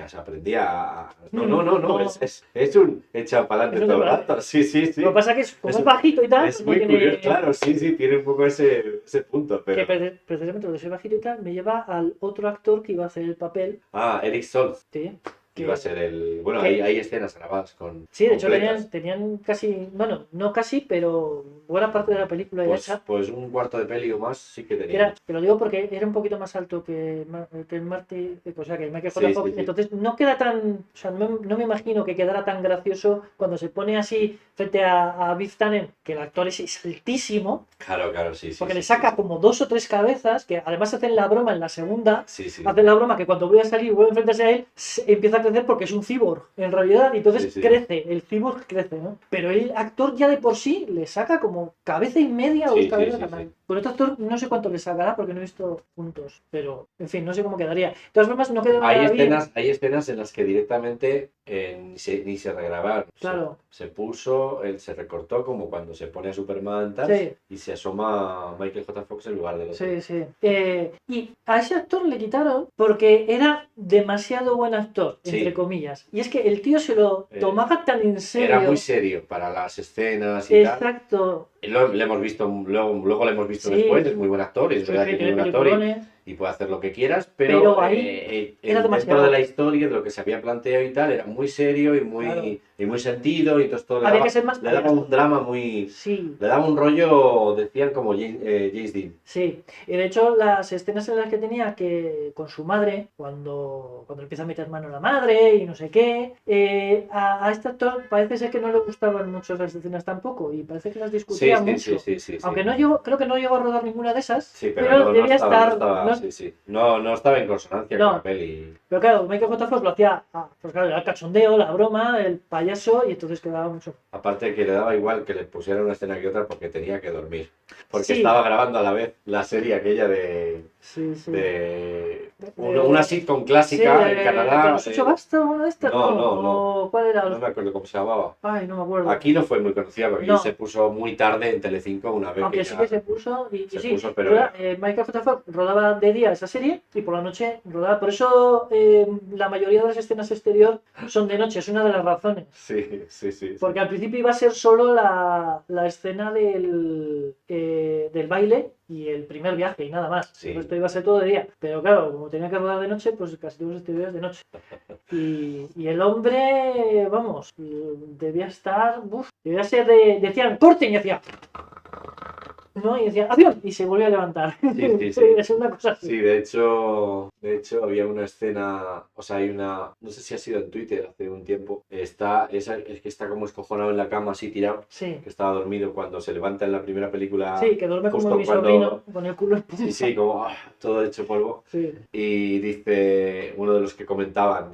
se aprendía a... No, es un echado para Es adelante un todo el echado rato, sí. Lo que pasa es que como Es- es bajito y tal, Es no muy tiene... curioso, claro, sí, tiene un poco ese punto, Que pero... precisamente lo de ser bajito y tal me lleva al otro actor que iba a hacer el papel. Ah, Eric Stoltz, Sí, que iba a ser el... Bueno, que- hay escenas grabadas con... sí, de hecho completas. tenían casi, bueno, no casi, pero buena parte de la película ya hecha. Pues un cuarto de peli o más sí que Que tenía. te lo digo porque era un poquito más alto que el Marty, o sea, que el Michael Sí, J. sí, Fox. sí. Entonces no queda tan, o sea, no me imagino que quedara tan gracioso cuando se pone así frente a Biff Tannen, que el actor es altísimo, Claro, sí. porque sí, le saca sí, como 2 o 3 cabezas, que además hacen la broma en la segunda. Sí. Hacen la broma que cuando voy a salir y voy a enfrentarse a él, empieza a crecer porque es un cyborg, en realidad, y entonces Sí. crece, el cyborg crece, ¿no? Pero el actor ya de por sí le saca como cabeza y media o Sí, 2 cabezas sí. a más. Con este actor no sé cuánto le sacará porque no he visto juntos, pero en fin, no sé cómo quedaría. De todas formas, no quedó nada bien. Hay escenas en las que directamente ni se regrabaron. Claro. Se puso, él se recortó como cuando se pone a Superman tal, Sí. y se asoma Michael J. Fox en lugar del otro. Sí, sí. Y a ese actor le quitaron porque era demasiado buen actor, Sí. entre comillas. Y es que el tío se lo tomaba tan en serio. Era muy serio para las escenas y tal. Exacto. Le hemos visto, luego le hemos visto Sí. después, es muy buen actor, es verdad que es muy buen actor y puede hacer lo que quieras, pero ahí era dentro demasiado. de la historia, de lo que se había planteado y tal, era muy serio y muy, Claro. y muy sentido, y entonces todo Había que ser más le daba un drama muy... Sí. Le daba un rollo, decían, como James Dean. Sí, y de hecho las escenas en las que tenía que con su madre, cuando empieza a meter mano a la madre y no sé qué, a este actor parece ser que no le gustaban mucho esas escenas tampoco y parece que las discutía mucho. Sí. Aunque creo que no llegó a rodar ninguna de esas, Sí, pero debía estar... No estaba en consonancia con la peli. Pero claro, Michael J. Fox lo hacía, pues claro, era el cachondeo, la broma, el payaso y entonces quedaba mucho. Aparte que le daba igual que le pusieran una escena que otra porque tenía que dormir. Porque Sí. estaba grabando a la vez la serie aquella de una sitcom clásica en Canadá. ¿De los 8 basta una de estas? No. ¿Cuál era? No me acuerdo cómo se llamaba. Ay, no me acuerdo. Aquí no fue muy conocida porque No. se puso muy tarde en Telecinco una vez. Aunque que sí ya que se puso, y se sí, puso, pero Michael J. Fox rodaba de día esa serie y por la noche rodaba. Por eso la mayoría de las escenas exterior son de noche, es una de las razones. Sí. Porque al principio iba a ser solo la escena del baile y el primer viaje y nada más. Sí. Esto iba a ser todo de día. Pero claro, como tenía que rodar de noche, pues casi todos los exteriores de noche. Y el hombre, vamos, debía estar... debía ser decían, corten y hacía... ¿no? Y decía, ¡acción! Y se volvió a levantar. Sí. Es una cosa así. Sí, de hecho había una escena, o sea, hay una, no sé si ha sido en Twitter hace un tiempo, es que está como escojonado en la cama así tirado, Sí. que estaba dormido cuando se levanta en la primera película. Sí, que duerme como justo mi cuando- sobrino, con el culo en punta. Sí, como todo hecho polvo. Sí. Y dice, uno de los que comentaban,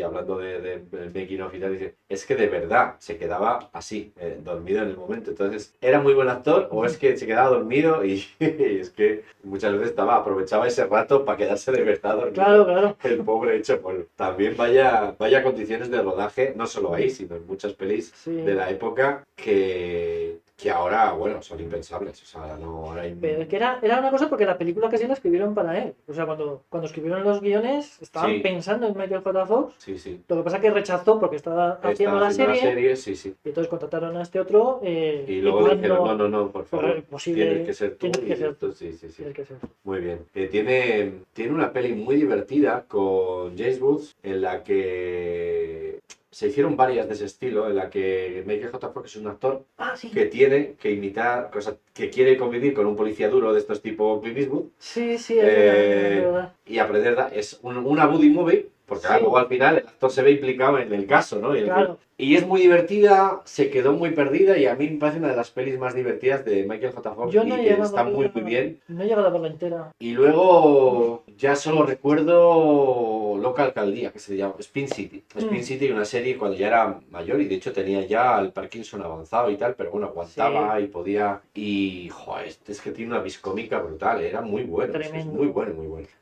hablando del making of y tal, dice, es que de verdad se quedaba así, dormido en el momento. Entonces, ¿era muy buen actor o es que se quedaba dormido y es que muchas veces aprovechaba ese rato para quedarse de verdad dormido? Claro. El pobre hecho polvo. También vaya condiciones de rodaje, no solo ahí, sino en muchas pelis Sí. de la época que ahora, bueno, son impensables. O sea, no, ahora hay... Pero es que era una cosa porque la película casi la escribieron para él. O sea, cuando escribieron los guiones, estaban Sí. pensando en Michael J. Fox. Sí. Lo que pasa es que rechazó porque estaba haciendo la serie. Sí. Y entonces contrataron a este otro. Y luego le dijeron, no, por favor, posible, tienes que ser tú. tienes que ser tú. Sí. Tienes que ser. Muy bien. Tiene una peli muy divertida con James Woods en la que se hicieron varias de ese estilo, en la que Michael J. Fox es un actor Sí. que tiene que imitar cosas, que quiere convivir con un policía duro de estos tipo Clint Eastwood. Sí, es verdad. Y aprender, es una buddy movie, porque Sí. luego al final el actor se ve implicado en el caso, ¿no? Claro. Y es muy divertida, se quedó muy perdida y a mí me parece una de las pelis más divertidas de Michael J. Fox Yo no y he que llegado está a muy bien. No he llegado a verla entera. Y luego ya solo recuerdo Loca Alcaldía, que se llama Spin City. Spin City, una serie cuando ya era mayor y de hecho tenía ya el Parkinson avanzado y tal, pero bueno, aguantaba y podía... Y, joder, es que tiene una viscómica brutal, era muy bueno. Tremendo. Es muy bueno.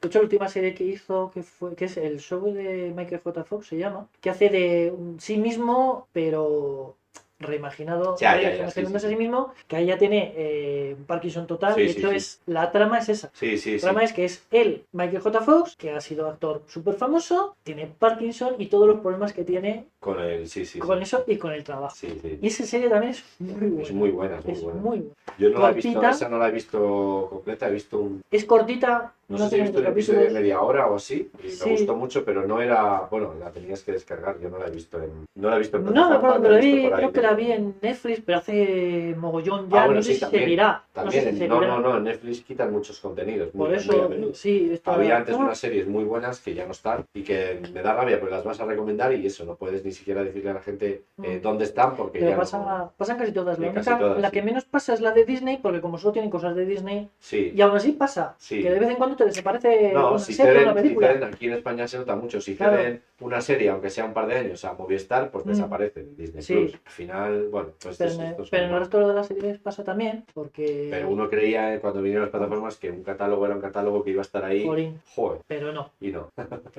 De hecho, la última serie que hizo, que es el show de Michael J. Fox, se llama, que hace de sí mismo, pero reimaginado, reimaginándose a sí mismo, que ahí ya tiene un Parkinson total. De hecho, la trama es esa. La trama es que es él, Michael J. Fox, que ha sido actor súper famoso, tiene Parkinson y todos los problemas que tiene con el, eso y con el trabajo. Sí. Y esa serie también es muy buena. Es muy buena. Muy buena. Yo no la he visto, esa no la he visto completa, he visto un... Es cortita. No sé si he visto un episodio de media hora o así, y me gustó mucho, pero no era... Bueno, la tenías que descargar, yo no la he visto en... No me acuerdo que la vi, creo que la vi en Netflix, pero hace mogollón ya, bueno, no sé si seguirá. También, no, en Netflix quitan muchos contenidos. Por eso, sí. Había antes unas series muy buenas que ya no están, y que me da rabia porque las vas a recomendar y eso, no puedes ni siquiera decirle a la gente dónde están, porque pero ya pasan casi todas. La que menos pasa es la de Disney, porque como solo tienen cosas de Disney, y aún así pasa, que de vez en cuando te desaparece una serie o una película. Aquí en España se nota mucho, si Claro. ceden una serie, aunque sea un par de años, a Movistar, pues desaparece en Disney Sí. Plus. Al final, bueno, pues Pero, estos pero en son el resto de las series pasa también, porque... Pero uno creía cuando vinieron las plataformas que un catálogo era un catálogo que iba a estar ahí. Jolín. Joder. Pero no. Y no.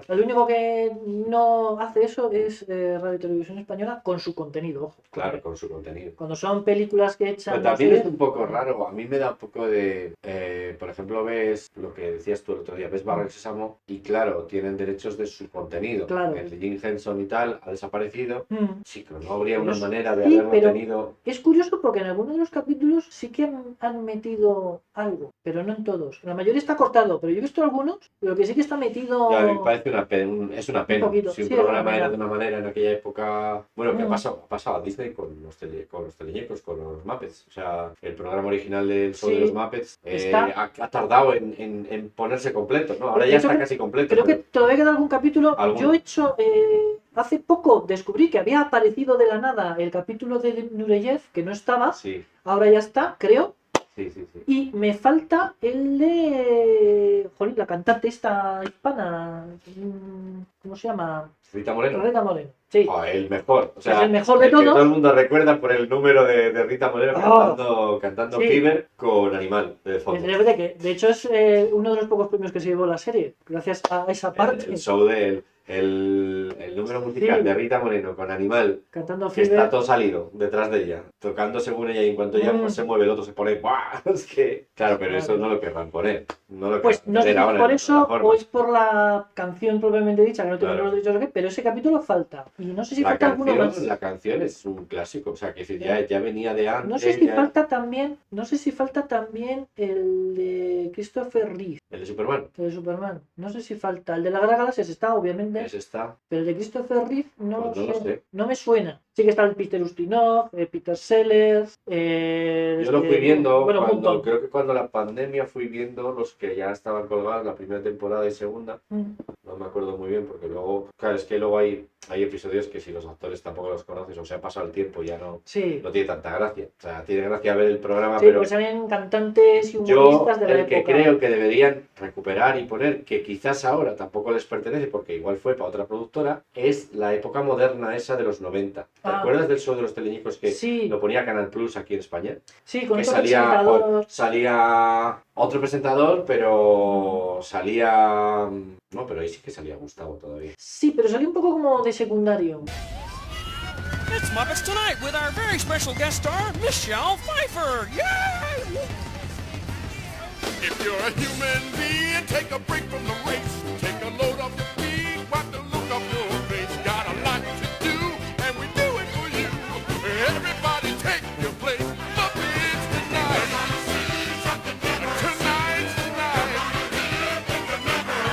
El único que no hace eso es Radio y Televisión Española con su contenido, ojo. Claro, con su contenido. Cuando son películas que echan... Pero también es un poco raro, a mí me da un poco de... por ejemplo, ves lo que decías tú el otro día, ves Barrio Sésamo y claro, tienen derechos de su contenido. Claro. El de Jim Henson y tal ha desaparecido. Sí, pero no habría una Pero manera de sí, haberlo pero- tenido... Es curioso porque en algunos de los capítulos sí que han metido algo, pero no en todos. La mayoría está cortado, pero yo he visto algunos, pero que sí que está metido... Ya, me parece es una pena. poquito, Si un sí, es una programa pena. era de una manera en aquella época... Bueno, que ha Mm. pasado a Disney con los teleñecos, con los Muppets. O sea, el programa original del show Sí, de los Muppets ha tardado en ponerse completo, ¿no? Ahora De ya hecho, está casi completo. Creo que pero- todavía queda algún capítulo. ¿Alguno? Yo he hecho... hace poco descubrí que había aparecido de la nada el capítulo de Nureyev, que no estaba. Sí, Ahora ya está, creo. sí, sí, sí. Y me falta el de... Jolín, la cantante esta hispana. ¿Cómo se llama? Rita Moreno. Rita Moreno. Sí. Oh, el mejor. O sea, Es el mejor de que todos. todo el mundo recuerda por el número de Rita Moreno Oh. cantando Sí. Fever con Animal de fondo. De hecho es uno de los pocos premios que se llevó la serie, gracias a esa parte. El show el número musical Sí. de Rita Moreno con Animal, Cantando que está Fever. todo salido detrás de ella, tocando según ella, y en cuanto ella pues, se mueve, el otro se pone ¡buah! Es que, claro, pero eso no lo querrán poner. No lo Pues querrán no sé si poner es ahora por en eso o plataformas. es por la canción propiamente dicha, que no tengo Claro. los derechos o qué, pero ese capítulo falta. Y no sé si La falta alguno más. canción es un clásico, o sea, que si ya venía de antes. No sé si ya- falta también, el de Christopher Reeve, El de Superman. el de Superman. No sé si falta. El de la Guerra de Galaxias está, obviamente. Ese está. Pero el de Christopher Reeve no, Pues no lo sé. No me suena. Sí que está el Peter Ustinov, Peter Sellers. Yo lo fui viendo, bueno, un montón. creo que cuando la pandemia fui viendo los que ya estaban colgados, la primera temporada y segunda. No me acuerdo muy bien porque luego, claro, es que luego hay episodios que si los actores tampoco los conoces o se ha pasado el tiempo ya no Sí. tiene tanta gracia. O sea, tiene gracia ver el programa, Sí, pero pues salen cantantes y yo humoristas de la el época. que creo que deberían recuperar y poner, que quizás ahora tampoco les pertenece porque igual fue para otra productora, es la época moderna esa de los 90. ¿Te Ah. acuerdas del show de los teleñicos que Sí. lo ponía Canal Plus aquí en España? Sí, con Que otro salía presentador. otro presentador, pero salía... No, pero ahí sí que salía Gustavo todavía. Sí, pero salió un poco como de secundario. It's Muppets Tonight with our very special guest star, Michelle Pfeiffer. Yay! If you're a human being, take a break from the race. Take a load off your feet, wipe the look off your face. Got a lot to do, and we do it for you. Everybody take your place. Muppets Tonight. Tonight.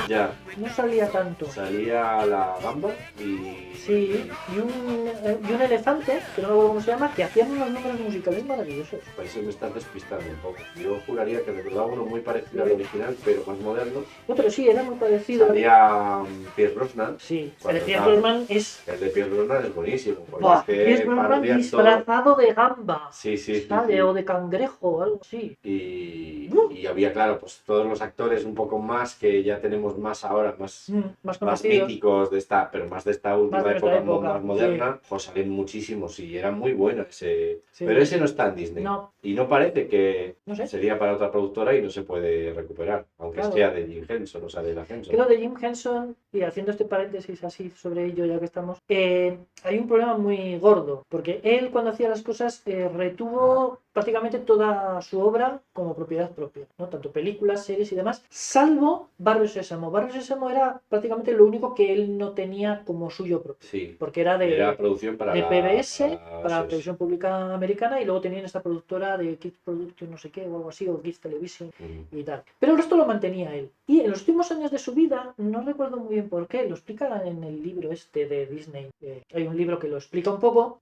Ya, No salía tanto. salía la gamba y... Sí, y un elefante, que no me acuerdo cómo se llama, que hacían unos números musicales maravillosos. Por eso me estás despistando un poco. Yo juraría que recordaba uno muy parecido al original, pero más moderno. No, pero sí, era muy parecido. Salía Pierce Brosnan. Sí, el Cuando de Pierce estaba- Brosnan es... El de Pierce Brosnan es buenísimo. porque Buah, es que Pierce Brosnan parodian todo. disfrazado de gamba. Sí, sí, sí, ¿Sale? sí. O de cangrejo o algo así. Y había, claro, pues todos los actores un poco más que ya tenemos más ahora, más Más más conocidos. míticos de esta, pero más de esta última Más de nuestra época, época, más moderna, pues salen muchísimos y era muy bueno ese. Sí. Pero ese no está en Disney. No. Y no parece que No sé. sería para otra productora y no se puede recuperar, aunque Claro. sea de Jim Henson, o sea, de la Henson. Creo de Jim Henson, y haciendo este paréntesis así sobre ello ya que estamos, hay un problema muy gordo, porque él cuando hacía las cosas retuvo prácticamente toda su obra como propiedad propia, ¿no? Tanto películas, series y demás, salvo Barrio Sésamo. Barrio Sésamo era prácticamente lo único que él no tenía como suyo propio, Sí, porque era era producción para de la, PBS, para la sí, televisión pública americana, y luego tenían esta productora de Kids Production, no sé qué, o algo así, o Kids Television sí. y tal. Pero el resto lo mantenía él. Y en los últimos años de su vida, no recuerdo muy bien por qué, lo explica en el libro este de Disney, hay un libro que lo explica un poco,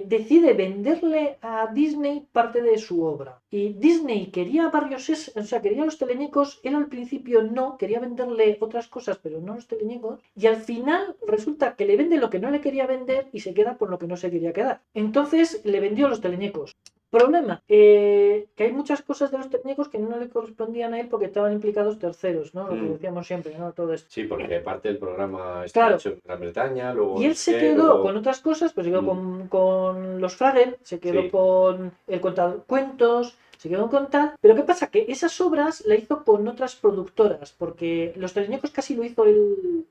decide venderle a Disney parte de su obra. Y Disney quería Barrio Sésamo, o sea, quería los teleñecos, él al principio no, quería venderle otras cosas, pero no los teleñecos, y al final resulta que le vende lo que no le quería vender y se queda con lo que no se quería quedar. Entonces le vendió los teleñecos. Problema, que hay muchas cosas de los técnicos que no le correspondían a él porque estaban implicados terceros, ¿no? Lo que decíamos siempre, ¿no? Todo esto. Sí, porque parte del programa está Claro. hecho en Gran Bretaña, luego... Y él no se sé, quedó luego- con otras cosas, pues se quedó con los Fraggle, se quedó Sí. con el contador cuentos, se quedó con tal. Pero ¿qué pasa? Que esas obras la hizo con otras productoras, porque Los Teleñecos casi lo hizo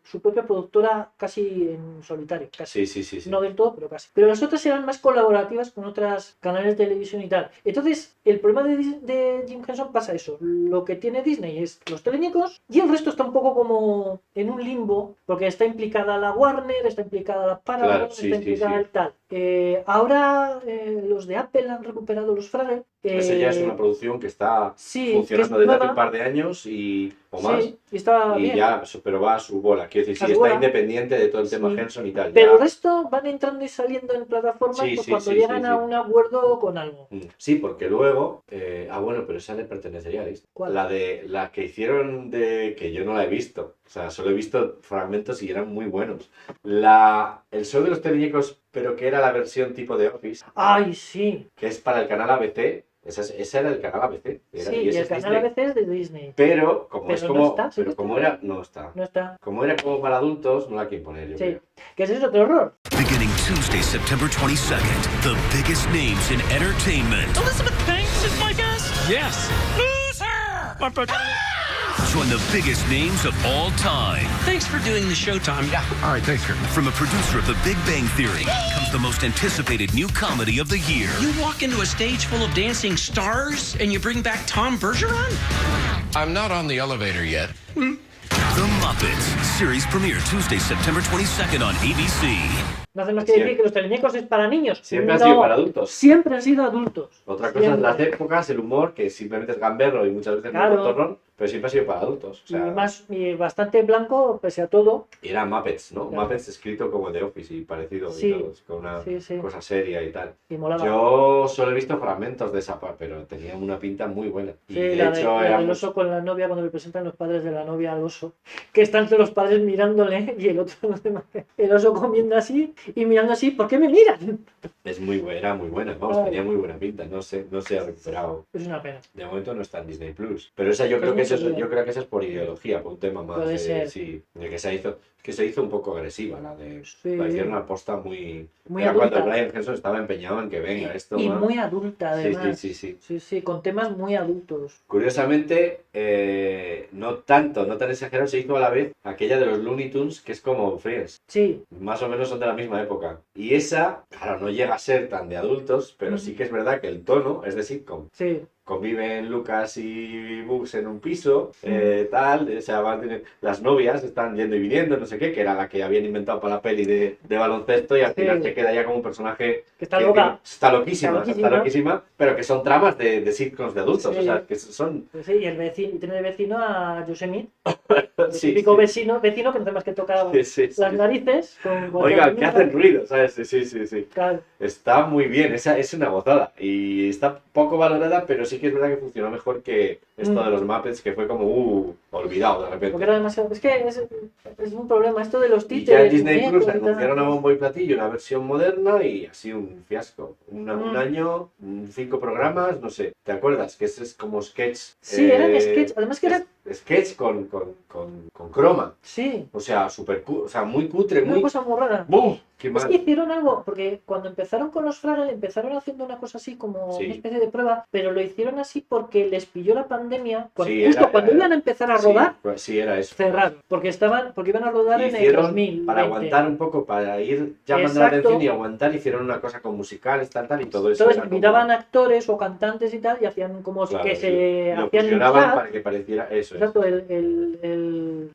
su propia productora casi en solitario, casi. Sí. No del todo, pero casi. Pero las otras eran más colaborativas con otras canales de televisión y tal. Entonces, el problema de Jim Henson pasa eso. Lo que tiene Disney es los teleñecos y el resto está un poco como en un limbo, porque está implicada la Warner, está implicada la Paramount, Claro, sí, está sí, implicada sí. el tal. Ahora los de Apple han recuperado los Fraggle. Eso ya es una producción que está sí, funcionando que es desde hace nueva. un par de años o más. Sí, y está Y bien. ya, pero va a su bola. Quiero decir, A sí, su está bola. independiente de todo el tema Sí. Henson y tal. Pero ya. el resto van entrando y saliendo en plataformas Sí, pues, sí, cuando sí, llegan sí, a sí. un acuerdo con algo. Sí, porque luego... bueno, pero esa le pertenecería a Disney. ¿Cuál? La que hicieron que yo no la he visto. O sea, solo he visto fragmentos y eran muy buenos. El show de los teleñecos, pero que era la versión tipo de Office, ¡Ay, sí! que es para el canal ABC. Ese era el canal ABC. Sí, y y ese el es canal Disney. ABC es de Disney. Pero como Pero es no como... está, ¿sí pero que como está? era... No está. No está. Como era como para adultos, no la quieren poner, yo Sí. creo. Que ese es otro horror. Beginning Tuesday, September 22nd, the biggest names in entertainment. Elizabeth Banks is my guest? Yes. Loser! Join the biggest names of all time. Thanks for doing the Showtime. Yeah. All right, thanks, Kurt. From a producer of The Big Bang Theory comes the most anticipated new comedy of the year. You walk into a stage full of dancing stars and you bring back Tom Bergeron? I'm not on the elevator yet. The Muppets. Series premiere Tuesday, September 22nd on ABC. No hace más que Sí. decir que los teleñecos es para niños. Siempre han No, sido para adultos. Siempre han sido adultos. Otra cosa es Siempre. las épocas, el humor, que simplemente es gamberro y muchas veces Claro. muy tontorrón, pero siempre ha sido para adultos. O sea, Y bastante blanco, pese a todo. y era Muppets, ¿no? Claro. Muppets escrito como The Office y parecido, Sí. y todo, con una Sí, sí. cosa seria y tal. Y molaba. Yo solo he visto fragmentos de esa parte, pero tenía una pinta muy buena. Y Sí, de la, hecho la era del oso con la novia, cuando le presentan los padres de la novia al oso, que están todos los padres mirándole y el otro, el oso comiendo así y mirando así, ¿por qué me miran? era muy buena, vamos, Ay. tenía muy buena pinta, no se ha recuperado. Es una pena. De momento no está en Disney Plus. Pero esa yo Pues creo que mucho eso, bien. yo creo que esa es por ideología, por un tema más Puede ser. sí, de que se hizo un poco agresiva Sí. la hicieron una aposta muy Muy era cuando adulta. Brian Henson estaba empeñado en que venga esto Y más. muy adulta, Sí, además. sí. Sí, con temas muy adultos. Curiosamente, no tan exagerado, se hizo a la vez aquella de los Looney Tunes, que es como Friends. Sí, Más o menos son de la misma época. Y esa, claro, no llega a ser tan de adultos, pero sí que es verdad que el tono es de sitcom. sí. Conviven Lucas y Bugs en un piso, tal, o sea, las novias están yendo y viniendo, no sé qué, que era la que habían inventado para la peli de baloncesto y al Sí. final se queda ya como un personaje Que está que loca. está loquísima, Está loquísima. está loquísima, pero que son tramas de sitcoms de adultos, Sí. o sea, que son... Pues sí, y el vecino, tiene de vecino a Yosemite, el Sí, típico sí. vecino que no hace más que tocar Sí. las narices. Con Oiga, la que hacen ruido, ¿sabes? Sí. Claro. Está muy bien, esa es una gozada y está poco valorada, pero sí que es verdad que funcionó mejor que esto de los Muppets, que fue como olvidado de repente. Porque era demasiado. Es que es un problema esto de los Y títeres. ya en Disney muñecos Plus y tal. anunciaron a bombo y platillo una versión moderna y así un fiasco. Un año, 5 programas, no sé. ¿Te acuerdas? Que ese es como sketch. Sí, eran sketch. Además que era. Sketch con croma. Sí, O sea, o sea, muy cutre, una muy... cosa muy rara. ¡Buf! ¡Qué Es mal! que hicieron algo, porque cuando empezaron con los Fraggle, empezaron haciendo una cosa así como Sí. una especie de prueba, pero lo hicieron así porque les pilló la pandemia, Sí, justo era- cuando iban a empezar a Sí, rodar, pues sí, era eso. cerraron, porque iban a rodar en el Hicieron 2000. para aguantar un poco, para ir llamando la Exacto. atención y aguantar, hicieron una cosa con musicales, tal, y todo eso. Entonces era como- miraban actores o cantantes y tal, y hacían como claro, que se lo hacían un fusionaban chat. para que pareciera eso. es. Exacto,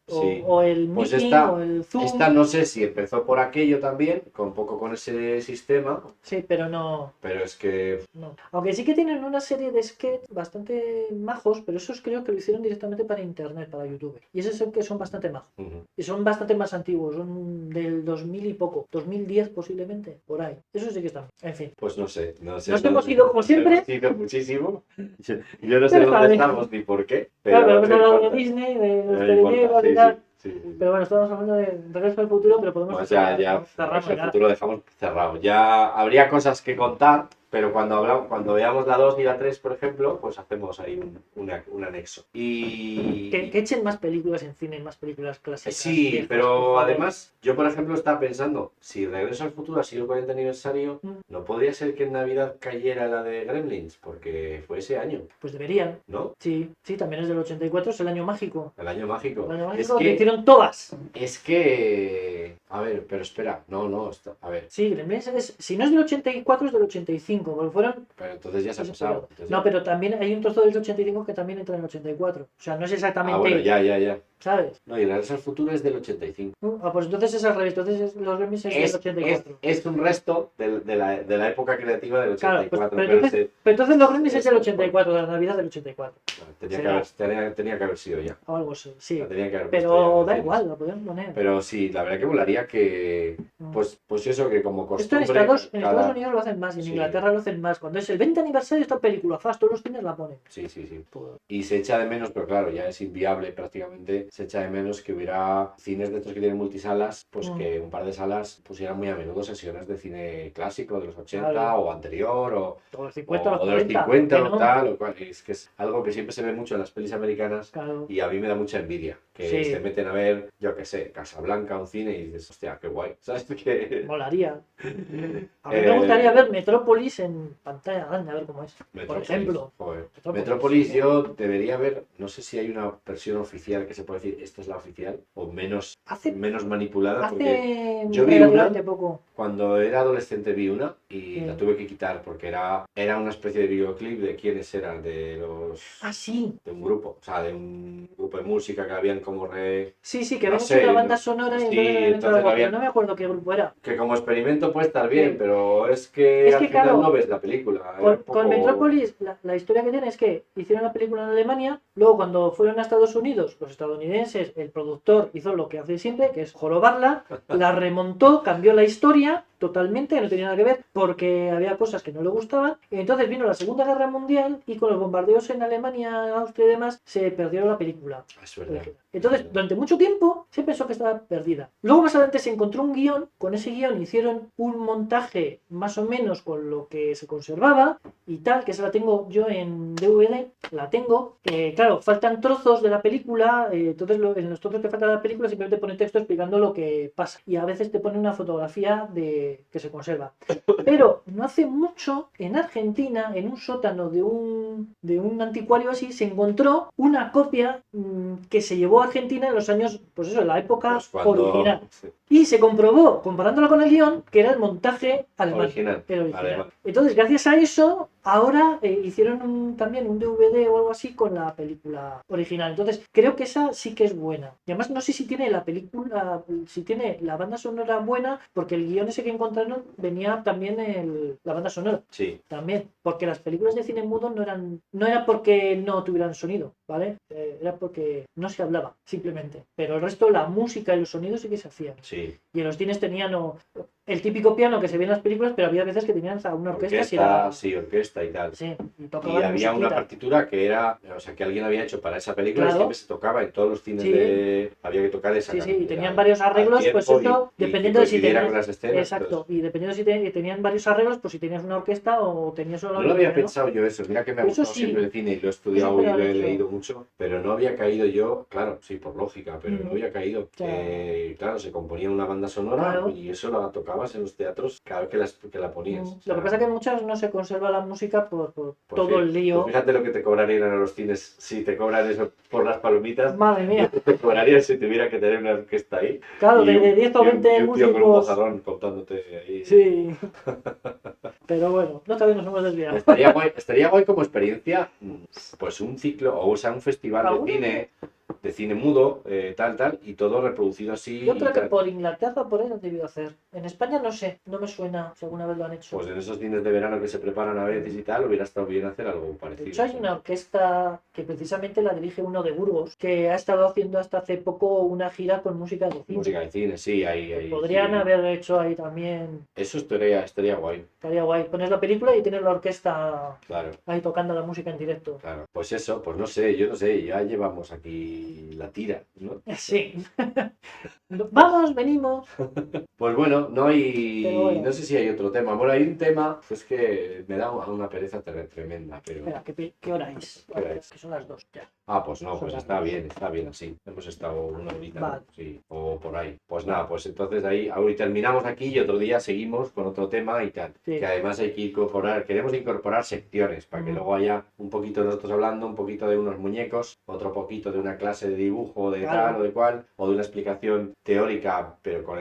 Sí. o el Pues meeting, esta- o el Zoom. Esta no sé si empezó por aquello también, con un poco con ese sistema, Sí, pero no. pero es que No. Aunque sí que tienen una serie de sketch bastante majos, pero esos creo que lo hicieron directamente para internet, para YouTube. Y esos son que son bastante majos. Y son bastante más antiguos, son del 2000 y poco, 2010 posiblemente, por ahí. Eso sí que están. En fin. pues no sé. Nos hemos ido, como siempre. Hemos ido muchísimo. Yo no sé Pero dónde vale. estamos ni por qué. Claro, pero hemos no hablado de importa. Disney, de los No importa, teleñecos y sí, tal. sí. Pero bueno, estamos hablando de Regreso al Futuro, pero podemos Pues ya cerramos pues el ya. futuro lo dejamos cerrado. Ya habría cosas que contar, Pero cuando veamos la 2 y la 3, por ejemplo, pues hacemos ahí un anexo. Y... Que echen más películas en cine, más películas clásicas. Sí, viejas, por pero favor. además, yo por ejemplo estaba pensando, si Regreso al Futuro ha sido el 40 aniversario, ¿no podría ser que en Navidad cayera la de Gremlins? Porque fue ese año, Pues deberían. ¿no? Sí, también es del 84, es el año mágico. El año mágico. El año Es mágico que que, hicieron todas. es que... A ver, pero espera, no, a ver, Sí, Gremlins si no es del 84 es del 85, porque fueron... pero entonces ya se ha pasado. Entonces No, ya- pero también hay un trozo del 85 que también entra en el 84. O sea, no es exactamente... Ah, bueno, ya. ¿Sabes? No, y Regreso al Futuro es del 85. Ah, pues entonces es al revés, entonces los Gremlins es del 84. Es un resto de la época creativa del Claro, 84. pues, pero entonces los Gremlins es del es- 84, de la Navidad del 84. tenía que haber sido ya. O algo así, sí. La tenía que haber puesto Pero ya, da sí. igual, lo podemos poner. Pero sí, la verdad que molaría que, pues eso, que como Esto en costumbre, Estados Unidos lo hacen más, y en Sí. Inglaterra lo hacen más. Cuando es el 20 aniversario, esta película, fast, todos los cines la ponen. Sí. Pues, Y se echa de menos, pero claro, ya es inviable prácticamente, se echa de menos que hubiera cines de estos que tienen multisalas, pues que un par de salas pusieran muy a menudo sesiones de cine clásico de los 80 Claro. o anterior, o los 50, los de los 40, 50 ¿por o qué no? tal, o cual, es que es algo que siempre se ve mucho en las pelis americanas. Claro. Y a mí me da mucha envidia que Sí. se meten a ver, yo qué sé, Casablanca, un cine y dices, hostia, qué guay. ¿Sabes? Que... Molaría. A mí Eh, me gustaría ver Metrópolis en pantalla grande, a ver cómo es. Por Metrópolis, ejemplo. joder. Metrópolis. Metrópolis yo debería ver, no sé si hay una versión oficial que se puede decir, esta es la oficial, o menos manipulada, porque Hace yo vi relativamente una poco. cuando era adolescente vi una y Sí. la tuve que quitar porque era una especie de videoclip de quiénes eran, de Ah, sí. un grupo, o sea, de un grupo de música que habían como Sí, que No habían sé, hecho una banda sonora y sí, entonces habían hecho entonces algo, había- pero no me acuerdo qué grupo era. que como experimento puede estar bien, Sí. pero es que Es al que, final claro, no ves la película. era Con un poco- Metrópolis, la historia que tiene es que hicieron la película en Alemania, luego cuando fueron a Estados Unidos, los estadounidenses, el productor hizo lo que hace siempre, que es jorobarla, la remontó, cambió la historia totalmente, no tenía nada que ver, porque había cosas que no le gustaban, y entonces vino la Segunda Guerra Mundial y con los bombardeos en Alemania, Austria y demás, se perdió la película. Es verdad. Entonces, durante mucho tiempo se pensó que estaba perdida. Luego más adelante se encontró un guión, con ese guión hicieron un montaje más o menos con lo que se conservaba y tal, que esa la tengo yo en DVD, la tengo. Claro, faltan trozos de la película, entonces en los trozos que faltan de la película simplemente pone texto explicando lo que pasa. Y a veces te pone una fotografía de que se conserva. Pero no hace mucho, en Argentina, en un sótano de un anticuario así, se encontró una copia que se llevó a Argentina en los años, pues eso, en la época Pues cuando- original. sí, Y se comprobó, comparándolo con el guión, que era el montaje alemán. original. El original. Alemán. Entonces, gracias a eso, ahora hicieron también un DVD o algo así con la película original. Entonces, creo que esa sí que es buena. Y además, no sé si tiene la película, si tiene la banda sonora buena, porque el guión ese que encontraron venía también la banda sonora. Sí, También, porque las películas de cine mudo no era porque no tuvieran sonido, ¿vale? Era porque no se hablaba, simplemente. Pero el resto, la música y los sonidos sí que se hacían. sí. Y en los cines tenían el típico piano que se ve en las películas, pero había veces que tenían hasta una orquesta, si era... Sí, orquesta y tal. Sí, y Y tocaban había una musiquita. partitura que era, o sea, que alguien había hecho para esa película Claro. y siempre se tocaba en todos los cines Sí. había que tocar esa Sí, sí, y canción, tenían al- varios al arreglos, tiempo pues eso, y dependiendo de si coincidiera tenías... con las escenas, Exacto, entonces, y dependiendo de si tenían varios arreglos, pues si tenías una orquesta o tenías solo... no lo había piano. pensado yo eso, mira que me ha Eso gustado sí. siempre el cine y lo he estudiado Eso y me lo lo han he hecho. leído mucho, pero no había caído yo, claro, sí, por lógica, pero no había caído. Ya. Claro, se componía una banda sonora Claro. y eso la tocabas en los teatros cada vez que la ponías. O sea, Lo que pasa es que en muchas no se conserva la música por pues todo el lío. pues fíjate lo que te cobrarían a los cines si te cobran eso por las palomitas. Madre mía. Te cobrarían si tuviera que tener una orquesta ahí. Claro, Y de 10 o y un 20 tío con un músicos. bozarrón contándote ahí. Sí. Pero bueno, no también nos hemos desviado. Estaría guay como experiencia, pues un ciclo, o sea, un festival ¿Alguno? de cine mudo, tal, y todo reproducido así. Yo creo y que tal. por Inglaterra por ahí lo han debido hacer. En España no sé, no me suena si alguna vez lo han hecho. Pues en esos cines de verano que se preparan a veces y tal, hubiera estado bien hacer algo De parecido. hecho, hay sí. una orquesta que precisamente la dirige uno de Burgos, que ha estado haciendo hasta hace poco una gira con música de cine. Música de cine, sí, ahí. Podrían sí. haber hecho ahí también. Eso estaría guay, Estaría guay. Pones la película y tienes la orquesta claro. ahí tocando la música en directo. Claro, pues eso, pues no sé, yo no sé, ya llevamos aquí y la tira, ¿no? Sí. Vamos, venimos. Pues bueno, no hay... Pero bueno. No sé si hay otro tema. Bueno, hay un tema, pues que me da una pereza tremenda, pero... Espera, ¿qué hora es? ¿Qué hora es? Que son las 2 ya. Ah, pues no, pues está bien así. Hemos estado una horita, ¿no? Vale. Sí, o por ahí. Pues nada, pues entonces ahí, hoy terminamos aquí y otro día seguimos con otro tema y tal. Sí. Que además hay que incorporar, queremos incorporar secciones para que luego haya un poquito de nosotros hablando, un poquito de unos muñecos, otro poquito de una clase de dibujo de Claro. tal o de cual, o de una explicación teórica, pero con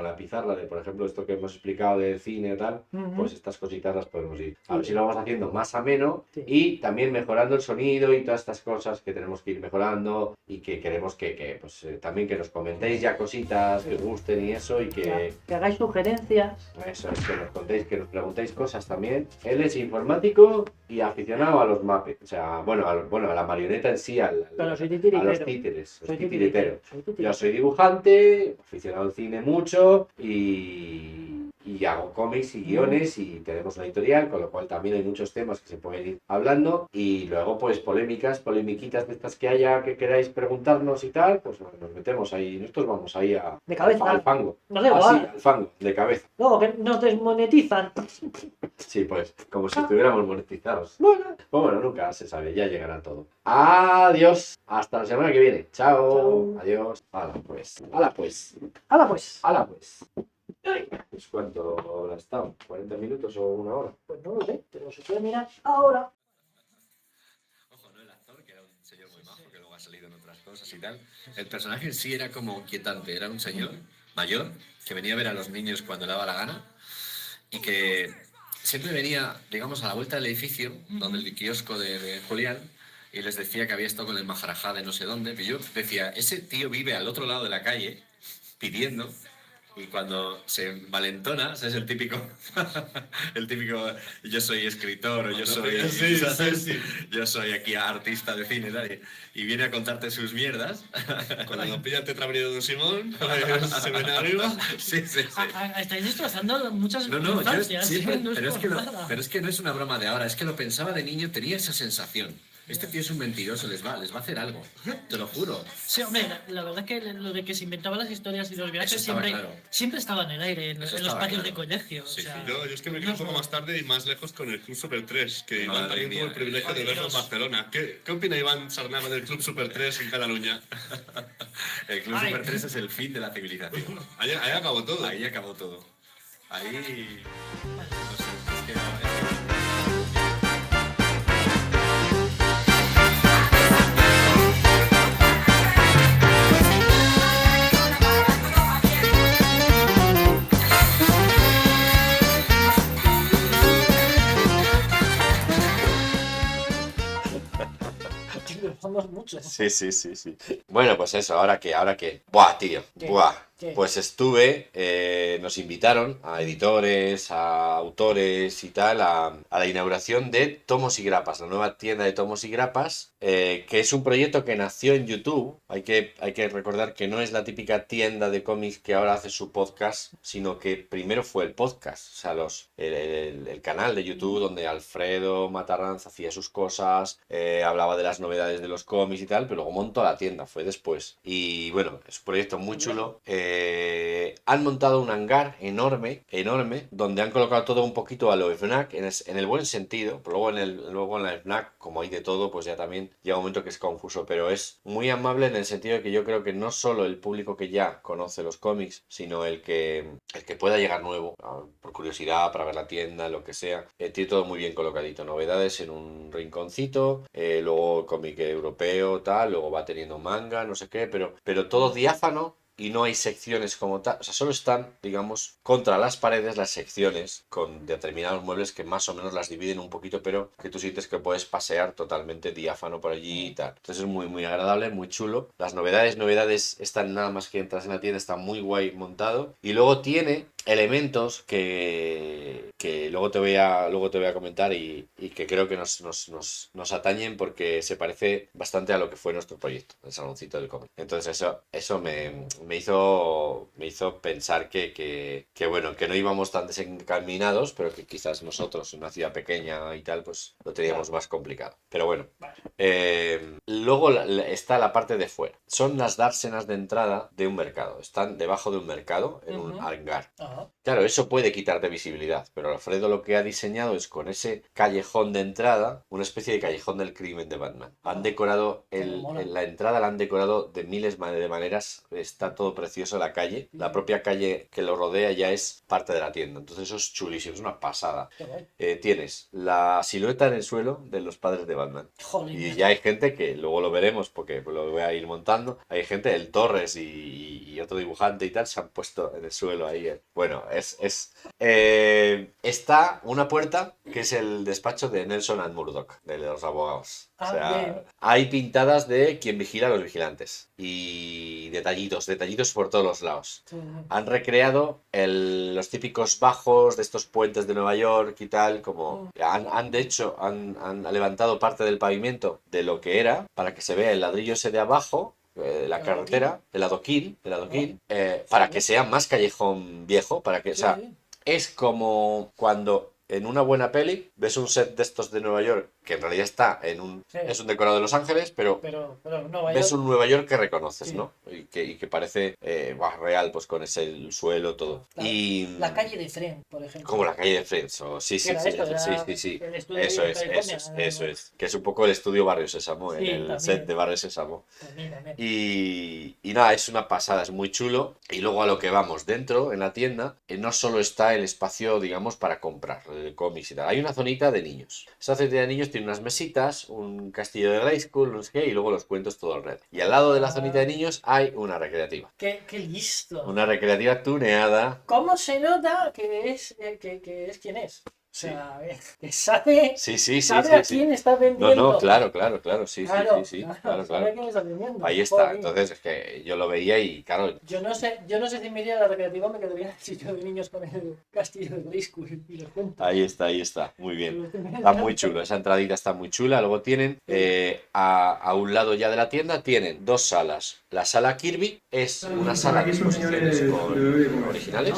la pizarra de, por ejemplo, esto que hemos explicado del cine o tal, Ujú. pues estas cositas las podemos ir. A Sí. ver si lo vamos haciendo más ameno Sí. y también mejorando el sonido y todas estas cosas que tenemos que ir mejorando y que queremos que pues, también que nos comentéis ya cositas que os gusten y eso y Que hagáis sugerencias. eso es, que nos contéis, que nos preguntéis cosas también. Él es informático y aficionado a los Muppets, o sea, bueno, a la marioneta en sí, Pero soy a titiritero. los títeres, Soy los titiritero. titiriteros. Soy titiritero. Yo soy dibujante, aficionado al cine mucho y hago cómics y guiones y tenemos una editorial, con lo cual también hay muchos temas que se pueden ir hablando y luego pues polemiquitas de estas que haya que queráis preguntarnos y tal, pues nos metemos ahí, nosotros vamos ahí De cabeza. al fango. Nos da Ah, igual. sí, al fango, de cabeza. No, que nos desmonetizan. Sí, pues como si estuviéramos monetizados. Bueno, nunca se sabe, ya llegará todo. Adiós, hasta la semana que viene. Chao. Chao. Adiós. Hala pues. Hala pues. Hala pues. Hala pues. Pues ¿cuánto ha estado? ¿40 minutos o una hora? Pues no lo sé, pero se puede mirar ahora. Ojo, ¿no? El actor, que era un señor muy majo, que luego ha salido en otras cosas y tal. El personaje en sí era como inquietante. Era un señor mayor que venía a ver a los niños cuando le daba la gana y que siempre venía, digamos, a la vuelta del edificio, donde el kiosco de Julián, y les decía que había estado con el Maharajá de no sé dónde. Y yo decía, ese tío vive al otro lado de la calle pidiendo. Y cuando se envalentona, es el típico, yo soy escritor o yo soy, yo soy aquí artista de cine, tal, y viene a contarte sus mierdas. Cuando nos pilla Tetrabrido de Simón, se ven arriba. Sí. Estáis destrozando muchas No, yo infancias. siempre, no es pero, por nada. pero es que no es una broma de ahora, es que lo pensaba de niño, tenía esa sensación. Este tío es un mentiroso, les va a hacer algo, te lo juro. Sí, hombre, la verdad que lo de que se inventaban las historias y los viajes Eso estaba siempre, claro. siempre estaba en el aire, en Eso los estaba patios claro. de colegio. Sí, o sea, Yo es que me quedé un poco más tarde y más lejos con el Club Super 3, que Iván Madre también mía, tuvo el privilegio de verlo en Barcelona. ¿Qué opina Iván Sarnava del Club Super 3 en Cataluña? El Club Super 3 es el fin de la civilización. Ahí acabó todo. Ahí acabó todo. Ahí... No sé, es que no... Somos muchos. Sí. Bueno, pues eso, ahora que... Buah, tío, ¿Qué? buah. ¿Qué? Pues estuve, nos invitaron a editores, a autores y tal, a la inauguración de Tomos y Grapas, la nueva tienda de Tomos y Grapas, que es un proyecto que nació en YouTube. Hay que recordar que no es la típica tienda de cómics que ahora hace su podcast, sino que primero fue el podcast, o sea, el canal de YouTube donde Alfredo Matarranz hacía sus cosas, hablaba de las novedades de los cómics y tal, pero luego montó la tienda, fue después. Y bueno, es un proyecto muy chulo. Han montado un hangar enorme, donde han colocado todo un poquito a lo FNAC, en el buen sentido, pero luego en la FNAC, como hay de todo, pues ya también llega un momento que es confuso, pero es muy amable en el sentido de que yo creo que no solo el público que ya conoce los cómics, sino el que pueda llegar nuevo, por curiosidad, para ver la tienda, lo que sea, tiene todo muy bien colocadito, novedades en un rinconcito, luego cómic europeo, tal, luego va teniendo manga, no sé qué, pero todo diáfano. Y no hay secciones como tal, o sea, solo están, digamos, contra las paredes las secciones con determinados muebles que más o menos las dividen un poquito, pero que tú sientes que puedes pasear totalmente diáfano por allí y tal. Entonces es muy, muy agradable, muy chulo. Las novedades están nada más que entras en la tienda, está muy guay montado. Y luego tiene elementos que luego te voy a comentar y que creo que nos atañen porque se parece bastante a lo que fue nuestro proyecto, el Saloncito del Cómic. Entonces eso me hizo pensar que bueno, que no íbamos tan desencaminados, pero que quizás nosotros en una ciudad pequeña y tal, pues lo teníamos más complicado. Pero bueno, luego está la parte de fuera. Son las dársenas de entrada de un mercado. Están debajo de un mercado, en un hangar. Claro, eso puede quitarte visibilidad, pero Alfredo lo que ha diseñado es con ese callejón de entrada, una especie de callejón del crimen de Batman. Han decorado la entrada, la han decorado de miles de maneras, está todo precioso la calle, la propia calle que lo rodea ya es parte de la tienda, entonces eso es chulísimo, es una pasada. Tienes la silueta en el suelo de los padres de Batman. Joder. Y ya hay gente que luego lo veremos porque lo voy a ir montando, hay gente, el Torres y otro dibujante y tal, se han puesto en el suelo ahí. Bueno, está una puerta que es el despacho de Nelson and Murdoch, de los abogados. O sea, hay pintadas de quien vigila a los vigilantes y detallitos por todos los lados. Han recreado los típicos bajos de estos puentes de Nueva York y tal, como de hecho han levantado parte del pavimento de lo que era para que se vea el ladrillo ese de abajo, la carretera, el adoquín, para que sea más callejón viejo, para que, o sea, es como cuando en una buena peli ves un set de estos de Nueva York que en realidad está es un decorado de Los Ángeles, pero ves un Nueva York que reconoces, ¿no? Y que parece real, pues con el suelo, todo. La calle de Friends, por ejemplo. Como la calle de Friends, sí. Eso es. Que es un poco el estudio Barrio Sésamo, el set de Barrio Sésamo. También. Y nada, es una pasada, es muy chulo. Y luego a lo que vamos, dentro, en la tienda, no solo está el espacio, digamos, para comprar cómics y tal. Hay una zonita de niños. Esa zonita de niños tiene unas mesitas, un castillo de Grayskull, no sé qué, y luego los cuentos todo alrededor. Y al lado de la zonita de niños hay una recreativa. ¡Qué listo! Una recreativa tuneada. ¿Cómo se nota que es quien es? O sea, que sabe, sabe a quién está vendiendo. No, claro, sí. Sabe a quién está vendiendo. Ahí está, entonces es que yo lo veía y claro. Yo no sé si me iría a la recreativa, me quedaría en el sitio de niños con el castillo de Grayskull y los cuentos. Ahí está, muy bien. Está muy chulo, esa entradita está muy chula. Luego tienen, a un lado ya de la tienda, tienen dos salas. La sala Kirby es una sala de exposiciones originales,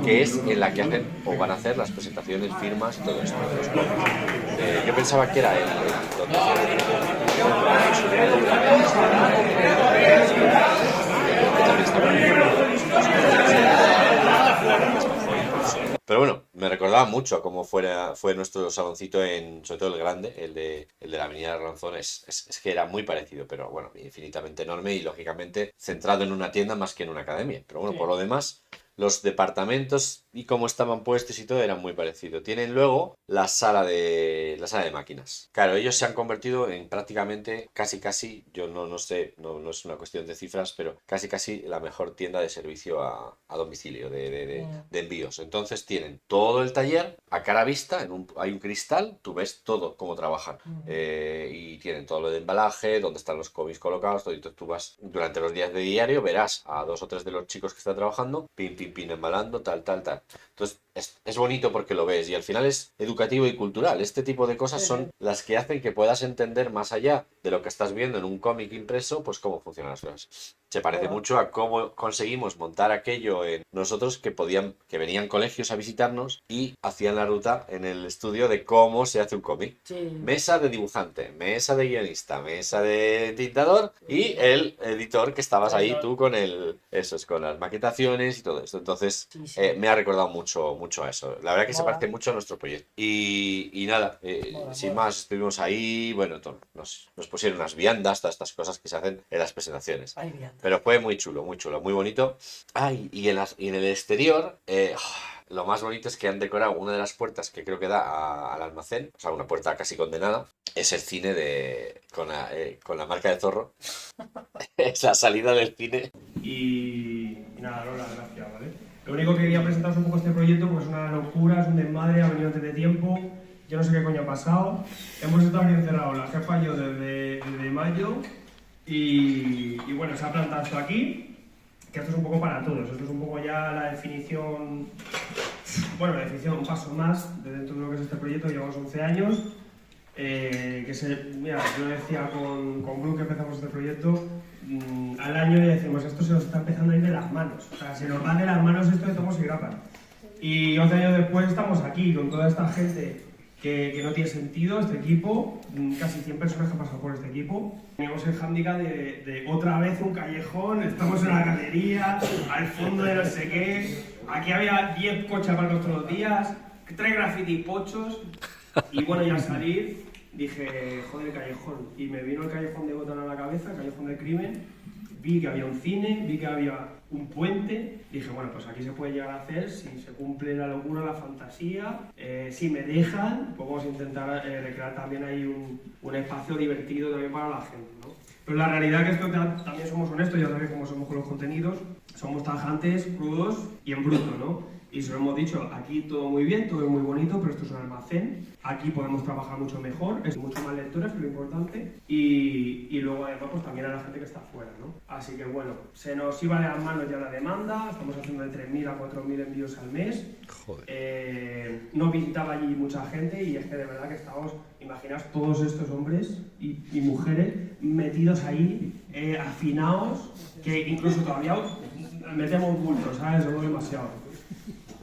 que es en la que hacen o van a hacer las presentaciones, firmas y todo esto. Yo pensaba que era el donde pero bueno, me recordaba mucho a cómo fue nuestro saloncito sobre todo el grande, el de la Avenida Ranzón, es que era muy parecido, pero bueno, infinitamente enorme y lógicamente centrado en una tienda más que en una academia. Pero bueno, por lo demás, los departamentos y cómo estaban puestos y todo eran muy parecidos. Tienen luego la sala de máquinas. Claro, ellos se han convertido en prácticamente casi, yo no sé, no es una cuestión de cifras, pero casi la mejor tienda de servicio a domicilio, de envíos. Entonces tienen todo el taller a cara vista, hay un cristal, tú ves todo cómo trabajan. Y tienen todo lo de embalaje, donde están los cómics colocados, todo. Entonces tú vas durante los días de diario, verás a 2 o 3 de los chicos que están trabajando, pin, embalando, tal. Entonces es bonito porque lo ves y al final es educativo y cultural. Este tipo de cosas son las que hacen que puedas entender más allá de lo que estás viendo en un cómic impreso, pues cómo funcionan las cosas. Se parece mucho a cómo conseguimos montar aquello en nosotros que venían colegios a visitarnos y hacían la ruta en el estudio de cómo se hace un cómic. Mesa de dibujante, mesa de guionista, mesa de tintador y el editor que estabas ahí tú con con las maquetaciones y todo esto. Entonces me ha recordado mucho a eso. La verdad que se parece mucho a nuestro proyecto. Y nada, sin más, estuvimos ahí, bueno, nos pusieron unas viandas, todas estas cosas que se hacen en las presentaciones. Pero fue muy chulo, muy bonito. Y en el exterior, lo más bonito es que han decorado una de las puertas que creo que da al almacén, o sea, una puerta casi condenada, es el cine con la marca de Zorro. Es la salida del cine. Y nada, Lola, gracias, ¿vale? Lo único que quería presentaros un poco este proyecto, pues es una locura, es un desmadre, ha venido antes de tiempo, yo no sé qué coño ha pasado. Hemos estado bien encerrados, la jefa y yo desde mayo, y bueno, se ha plantado esto aquí, que esto es un poco para todos, esto es un poco ya la definición, bueno, la definición, un paso más de dentro de lo que es este proyecto. Llevamos 11 años, mira, yo decía con Blue que empezamos este proyecto, al año ya decimos, esto se nos está empezando a ir de las manos, o sea, se nos va de las manos esto de tomos y grapas. Y 11 años después estamos aquí con toda esta gente que no tiene sentido, este equipo, casi 100 personas que han pasado por este equipo. Tenemos el hándicap de otra vez un callejón, estamos en la galería, al fondo de no sé qué, aquí había 10 coches para todos los días, 3 graffiti pochos, y bueno, ya al salir dije, joder, el callejón, y me vino el callejón de Botán a la cabeza, el callejón del crimen, vi que había un cine, vi que había un puente, dije, bueno, pues aquí se puede llegar a hacer, si se cumple la locura, la fantasía, si me dejan, pues vamos a intentar recrear también ahí un espacio divertido también para la gente, ¿no? Pero la realidad es que esto también somos honestos, ya sabéis cómo somos con los contenidos, somos tajantes, crudos y en bruto, ¿no? Y se lo hemos dicho, aquí todo muy bien, todo es muy bonito, pero esto es un almacén, aquí podemos trabajar mucho mejor, es mucho más lectores, que es lo importante, y luego además pues también a la gente que está afuera, ¿no? Así que bueno, se nos iba de las manos ya la demanda, estamos haciendo de 3.000 a 4.000 envíos al mes. Joder. No visitaba allí mucha gente y es que de verdad que estábamos, imaginaos todos estos hombres y mujeres metidos ahí, afinados, que incluso todavía metemos bultos, ¿sabes? Somos demasiado.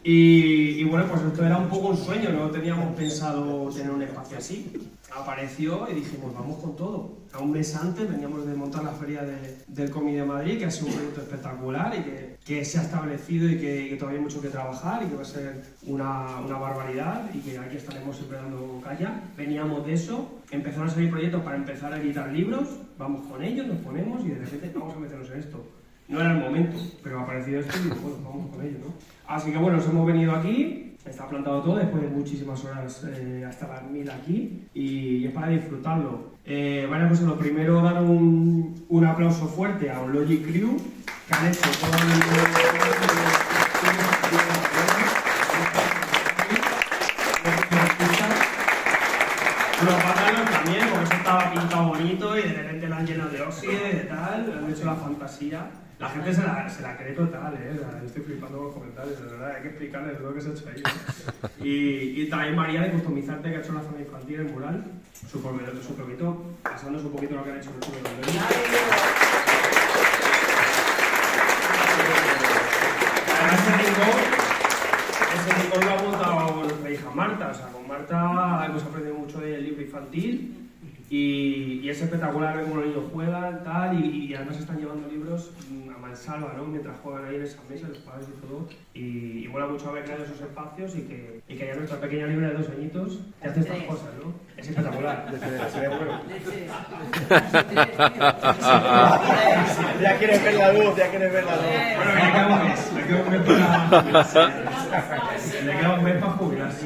Y bueno, pues esto era un poco un sueño, no teníamos pensado tener un espacio así. Apareció y dijimos, vamos con todo. A un mes antes veníamos de montar la feria del cómic de Madrid, que ha sido un proyecto espectacular y que se ha establecido y que todavía hay mucho que trabajar y que va a ser una barbaridad y que aquí estaremos siempre dando calla. Veníamos de eso, empezaron a salir proyectos para empezar a editar libros, vamos con ellos, nos ponemos y de repente vamos a meternos en esto. No era el momento, pero ha aparecido esto y bueno, vamos con ello, ¿no? Así que bueno, nos hemos venido aquí, está plantado todo después de muchísimas horas hasta las 1000 aquí y es para disfrutarlo. Varias cosas, lo primero dar un aplauso fuerte a Logic Crew que han hecho todo los patanos también, porque eso estaba pintado bonito y de repente la han llenado de óxido y de tal, han hecho la fantasía. La gente se la cree total, estoy flipando con los comentarios, de verdad, hay que explicarles lo que se ha hecho ahí. Y también María de Customizarte, que ha hecho la zona infantil, el mural, su poquito, pasándose un poquito lo que han hecho en el club de Madrid. Además ese rincón lo ha montado nuestra hija Marta, o sea, con Marta hemos aprendido mucho del libro infantil. Y es espectacular ver cómo los niños juegan, tal, y además están llevando libros a mansalva, ¿no? Mientras juegan ahí en esa mesa, los padres y todo. Y mola mucho haber creado esos espacios y que ya nuestra pequeña libra de 2 añitos te hace estas cosas, ¿no? Es espectacular. Se ve bueno. Ya quieres ver la luz, ya quieres ver la luz. Bueno, le queda un mes para jubilarse.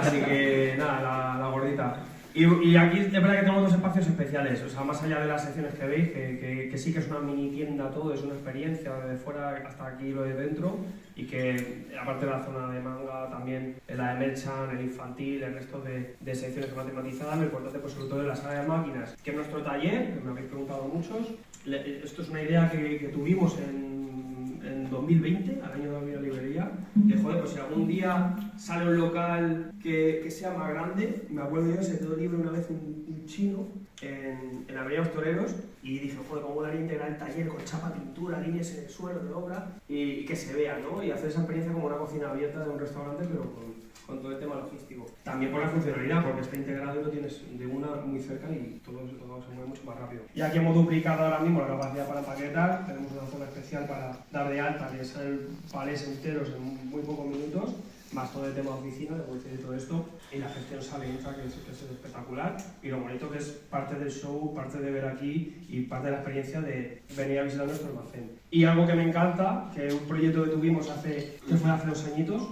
Así que nada, la gordita. Y aquí es verdad que tenemos 2 espacios especiales, o sea, más allá de las secciones que veis, que sí que es una mini tienda todo, es una experiencia desde fuera hasta aquí lo de dentro, y que aparte de la zona de manga también la de Merchan, el infantil, el resto de secciones tematizadas, lo importante pues sobre todo en la sala de máquinas, que es nuestro taller, me habéis preguntado muchos, esto es una idea que tuvimos en 2020, al año de la librería, que joder, pues si algún día sale un local que sea más grande, me acuerdo yo, se quedó libre una vez un chino en la Avenida de los Toreros y dije, joder, ¿cómo daría integrar el taller con chapa, pintura, líneas en el suelo de obra y que se vea, ¿no? Y hacer esa experiencia como una cocina abierta de un restaurante, pero con todo el tema logístico. También por la funcionalidad, porque está integrado y lo tienes de una muy cerca y todo se mueve mucho más rápido. Y aquí hemos duplicado ahora mismo la capacidad para empaquetar, tenemos una zona especial para dar de alta, que salen palés enteros en muy pocos minutos, más todo el tema de oficina, de publicidad y todo esto, y la gestión sale infra, que es espectacular, y lo bonito que es parte del show, parte de ver aquí y parte de la experiencia de venir a visitar nuestro almacén. Y algo que me encanta, que es un proyecto que tuvimos hace 2 añitos,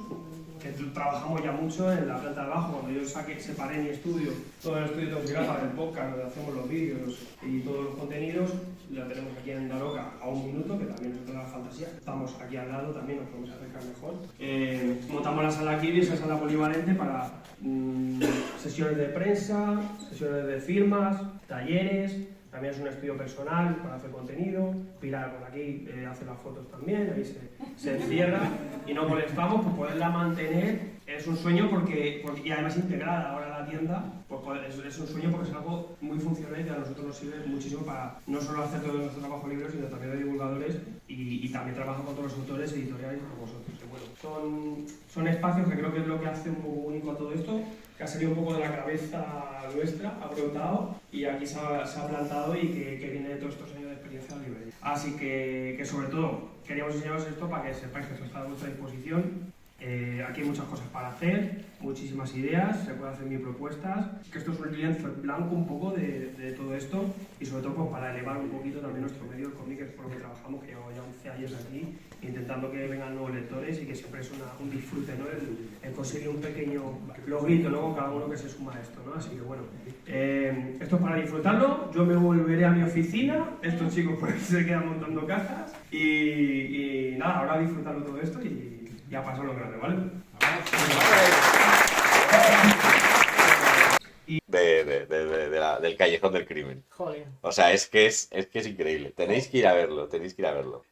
que trabajamos ya mucho en la planta de abajo, cuando yo separé mi estudio, todo el estudio de Girafa del podcast, donde hacemos los vídeos y todos los contenidos, lo tenemos aquí en Daroca a 1 minuto, que también es otra fantasía. Estamos aquí al lado, también nos podemos acercar mejor. Montamos la sala Kiwi, esa sala polivalente para sesiones de prensa, sesiones de firmas, talleres, También es un estudio personal para hacer contenido. Pilar por aquí hace las fotos también, ahí se encierra y no molestamos, pues poderla mantener es un sueño porque y además integrada ahora a la tienda, pues es un sueño porque es algo muy funcional y que a nosotros nos sirve muchísimo para no solo hacer todo nuestro trabajo libre, sino también de divulgadores y también trabajar con todos los autores editoriales como vosotros. Y bueno, son espacios que creo que es lo que hace un poco único a todo esto, que ha salido un poco de la cabeza nuestra, ha brotado y aquí se ha plantado y que viene de todos estos años de experiencia en la librería. Así que sobre todo queríamos enseñaros esto para que sepáis que está a vuestra disposición. Aquí hay muchas cosas para hacer, muchísimas ideas, se pueden hacer mil propuestas, que esto es un lienzo en blanco un poco de todo esto y sobre todo pues, para elevar un poquito también nuestro medio del cómic, que es por lo que trabajamos, que llevo ya 11 años aquí, intentando que vengan nuevos lectores y que siempre es un disfrute, ¿no? el conseguir un pequeño logrito, ¿no? Con cada uno que se suma a esto, ¿no? Así que bueno, esto es para disfrutarlo, yo me volveré a mi oficina, estos chicos pues se quedan montando cajas y nada, ahora disfrutarlo todo esto y ya pasó lo grande, ¿vale? Del callejón del crimen. Joder. O sea, es que es increíble. Tenéis que ir a verlo,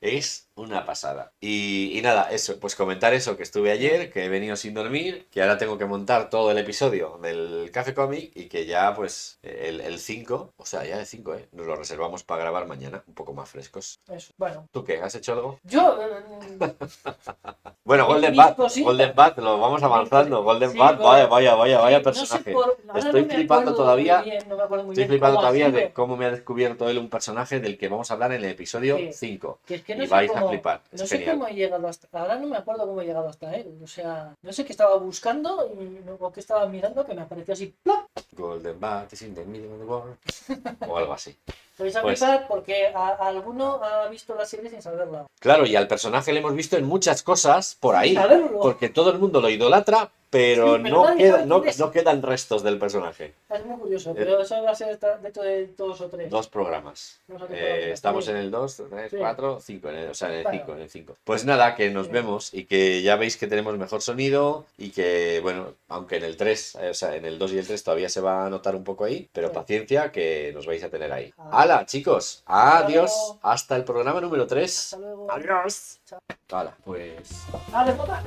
Es una pasada. Y nada, eso, pues comentar eso, que estuve ayer, que he venido sin dormir, que ahora tengo que montar todo el episodio del Café Cómic y que ya, pues, el 5, o sea, ya el 5, nos lo reservamos para grabar mañana, un poco más frescos. Eso, bueno. ¿Tú qué? ¿Has hecho algo? Yo... Bueno, Golden Bat, lo vamos avanzando. Golden Bat, vaya personaje. Estoy flipando todavía. Estoy flipando todavía de cómo me ha descubierto él un personaje del que vamos a hablar en el episodio 5. No y vais a flipar. No sé cómo he llegado hasta... Ahora no me acuerdo cómo he llegado hasta él. O sea, no sé qué estaba buscando o qué estaba mirando que me apareció así. ¡plop! Golden Bat is in the middle of the world. O algo así. Vais a flipar porque alguno ha visto la serie sin saberla. Claro, y al personaje le hemos visto en muchas cosas por ahí. Porque todo el mundo lo idolatra, pero sí, no quedan restos del personaje. Es muy curioso, pero eso va a ser dentro de 2 o 3. 2 programas. Estamos en el 2, 3, 4, 5, o sea, en el 5. Pues nada, que nos vemos y que ya veis que tenemos mejor sonido y que, bueno, aunque en el 3, o sea, en el 2 y el 3 todavía se va a notar un poco ahí, pero paciencia que nos vais a tener ahí. ¡Hala, chicos! Adiós. Hasta el programa número 3. Hasta luego. Adiós. Chao. Hala, pues... ¡Dale, papá!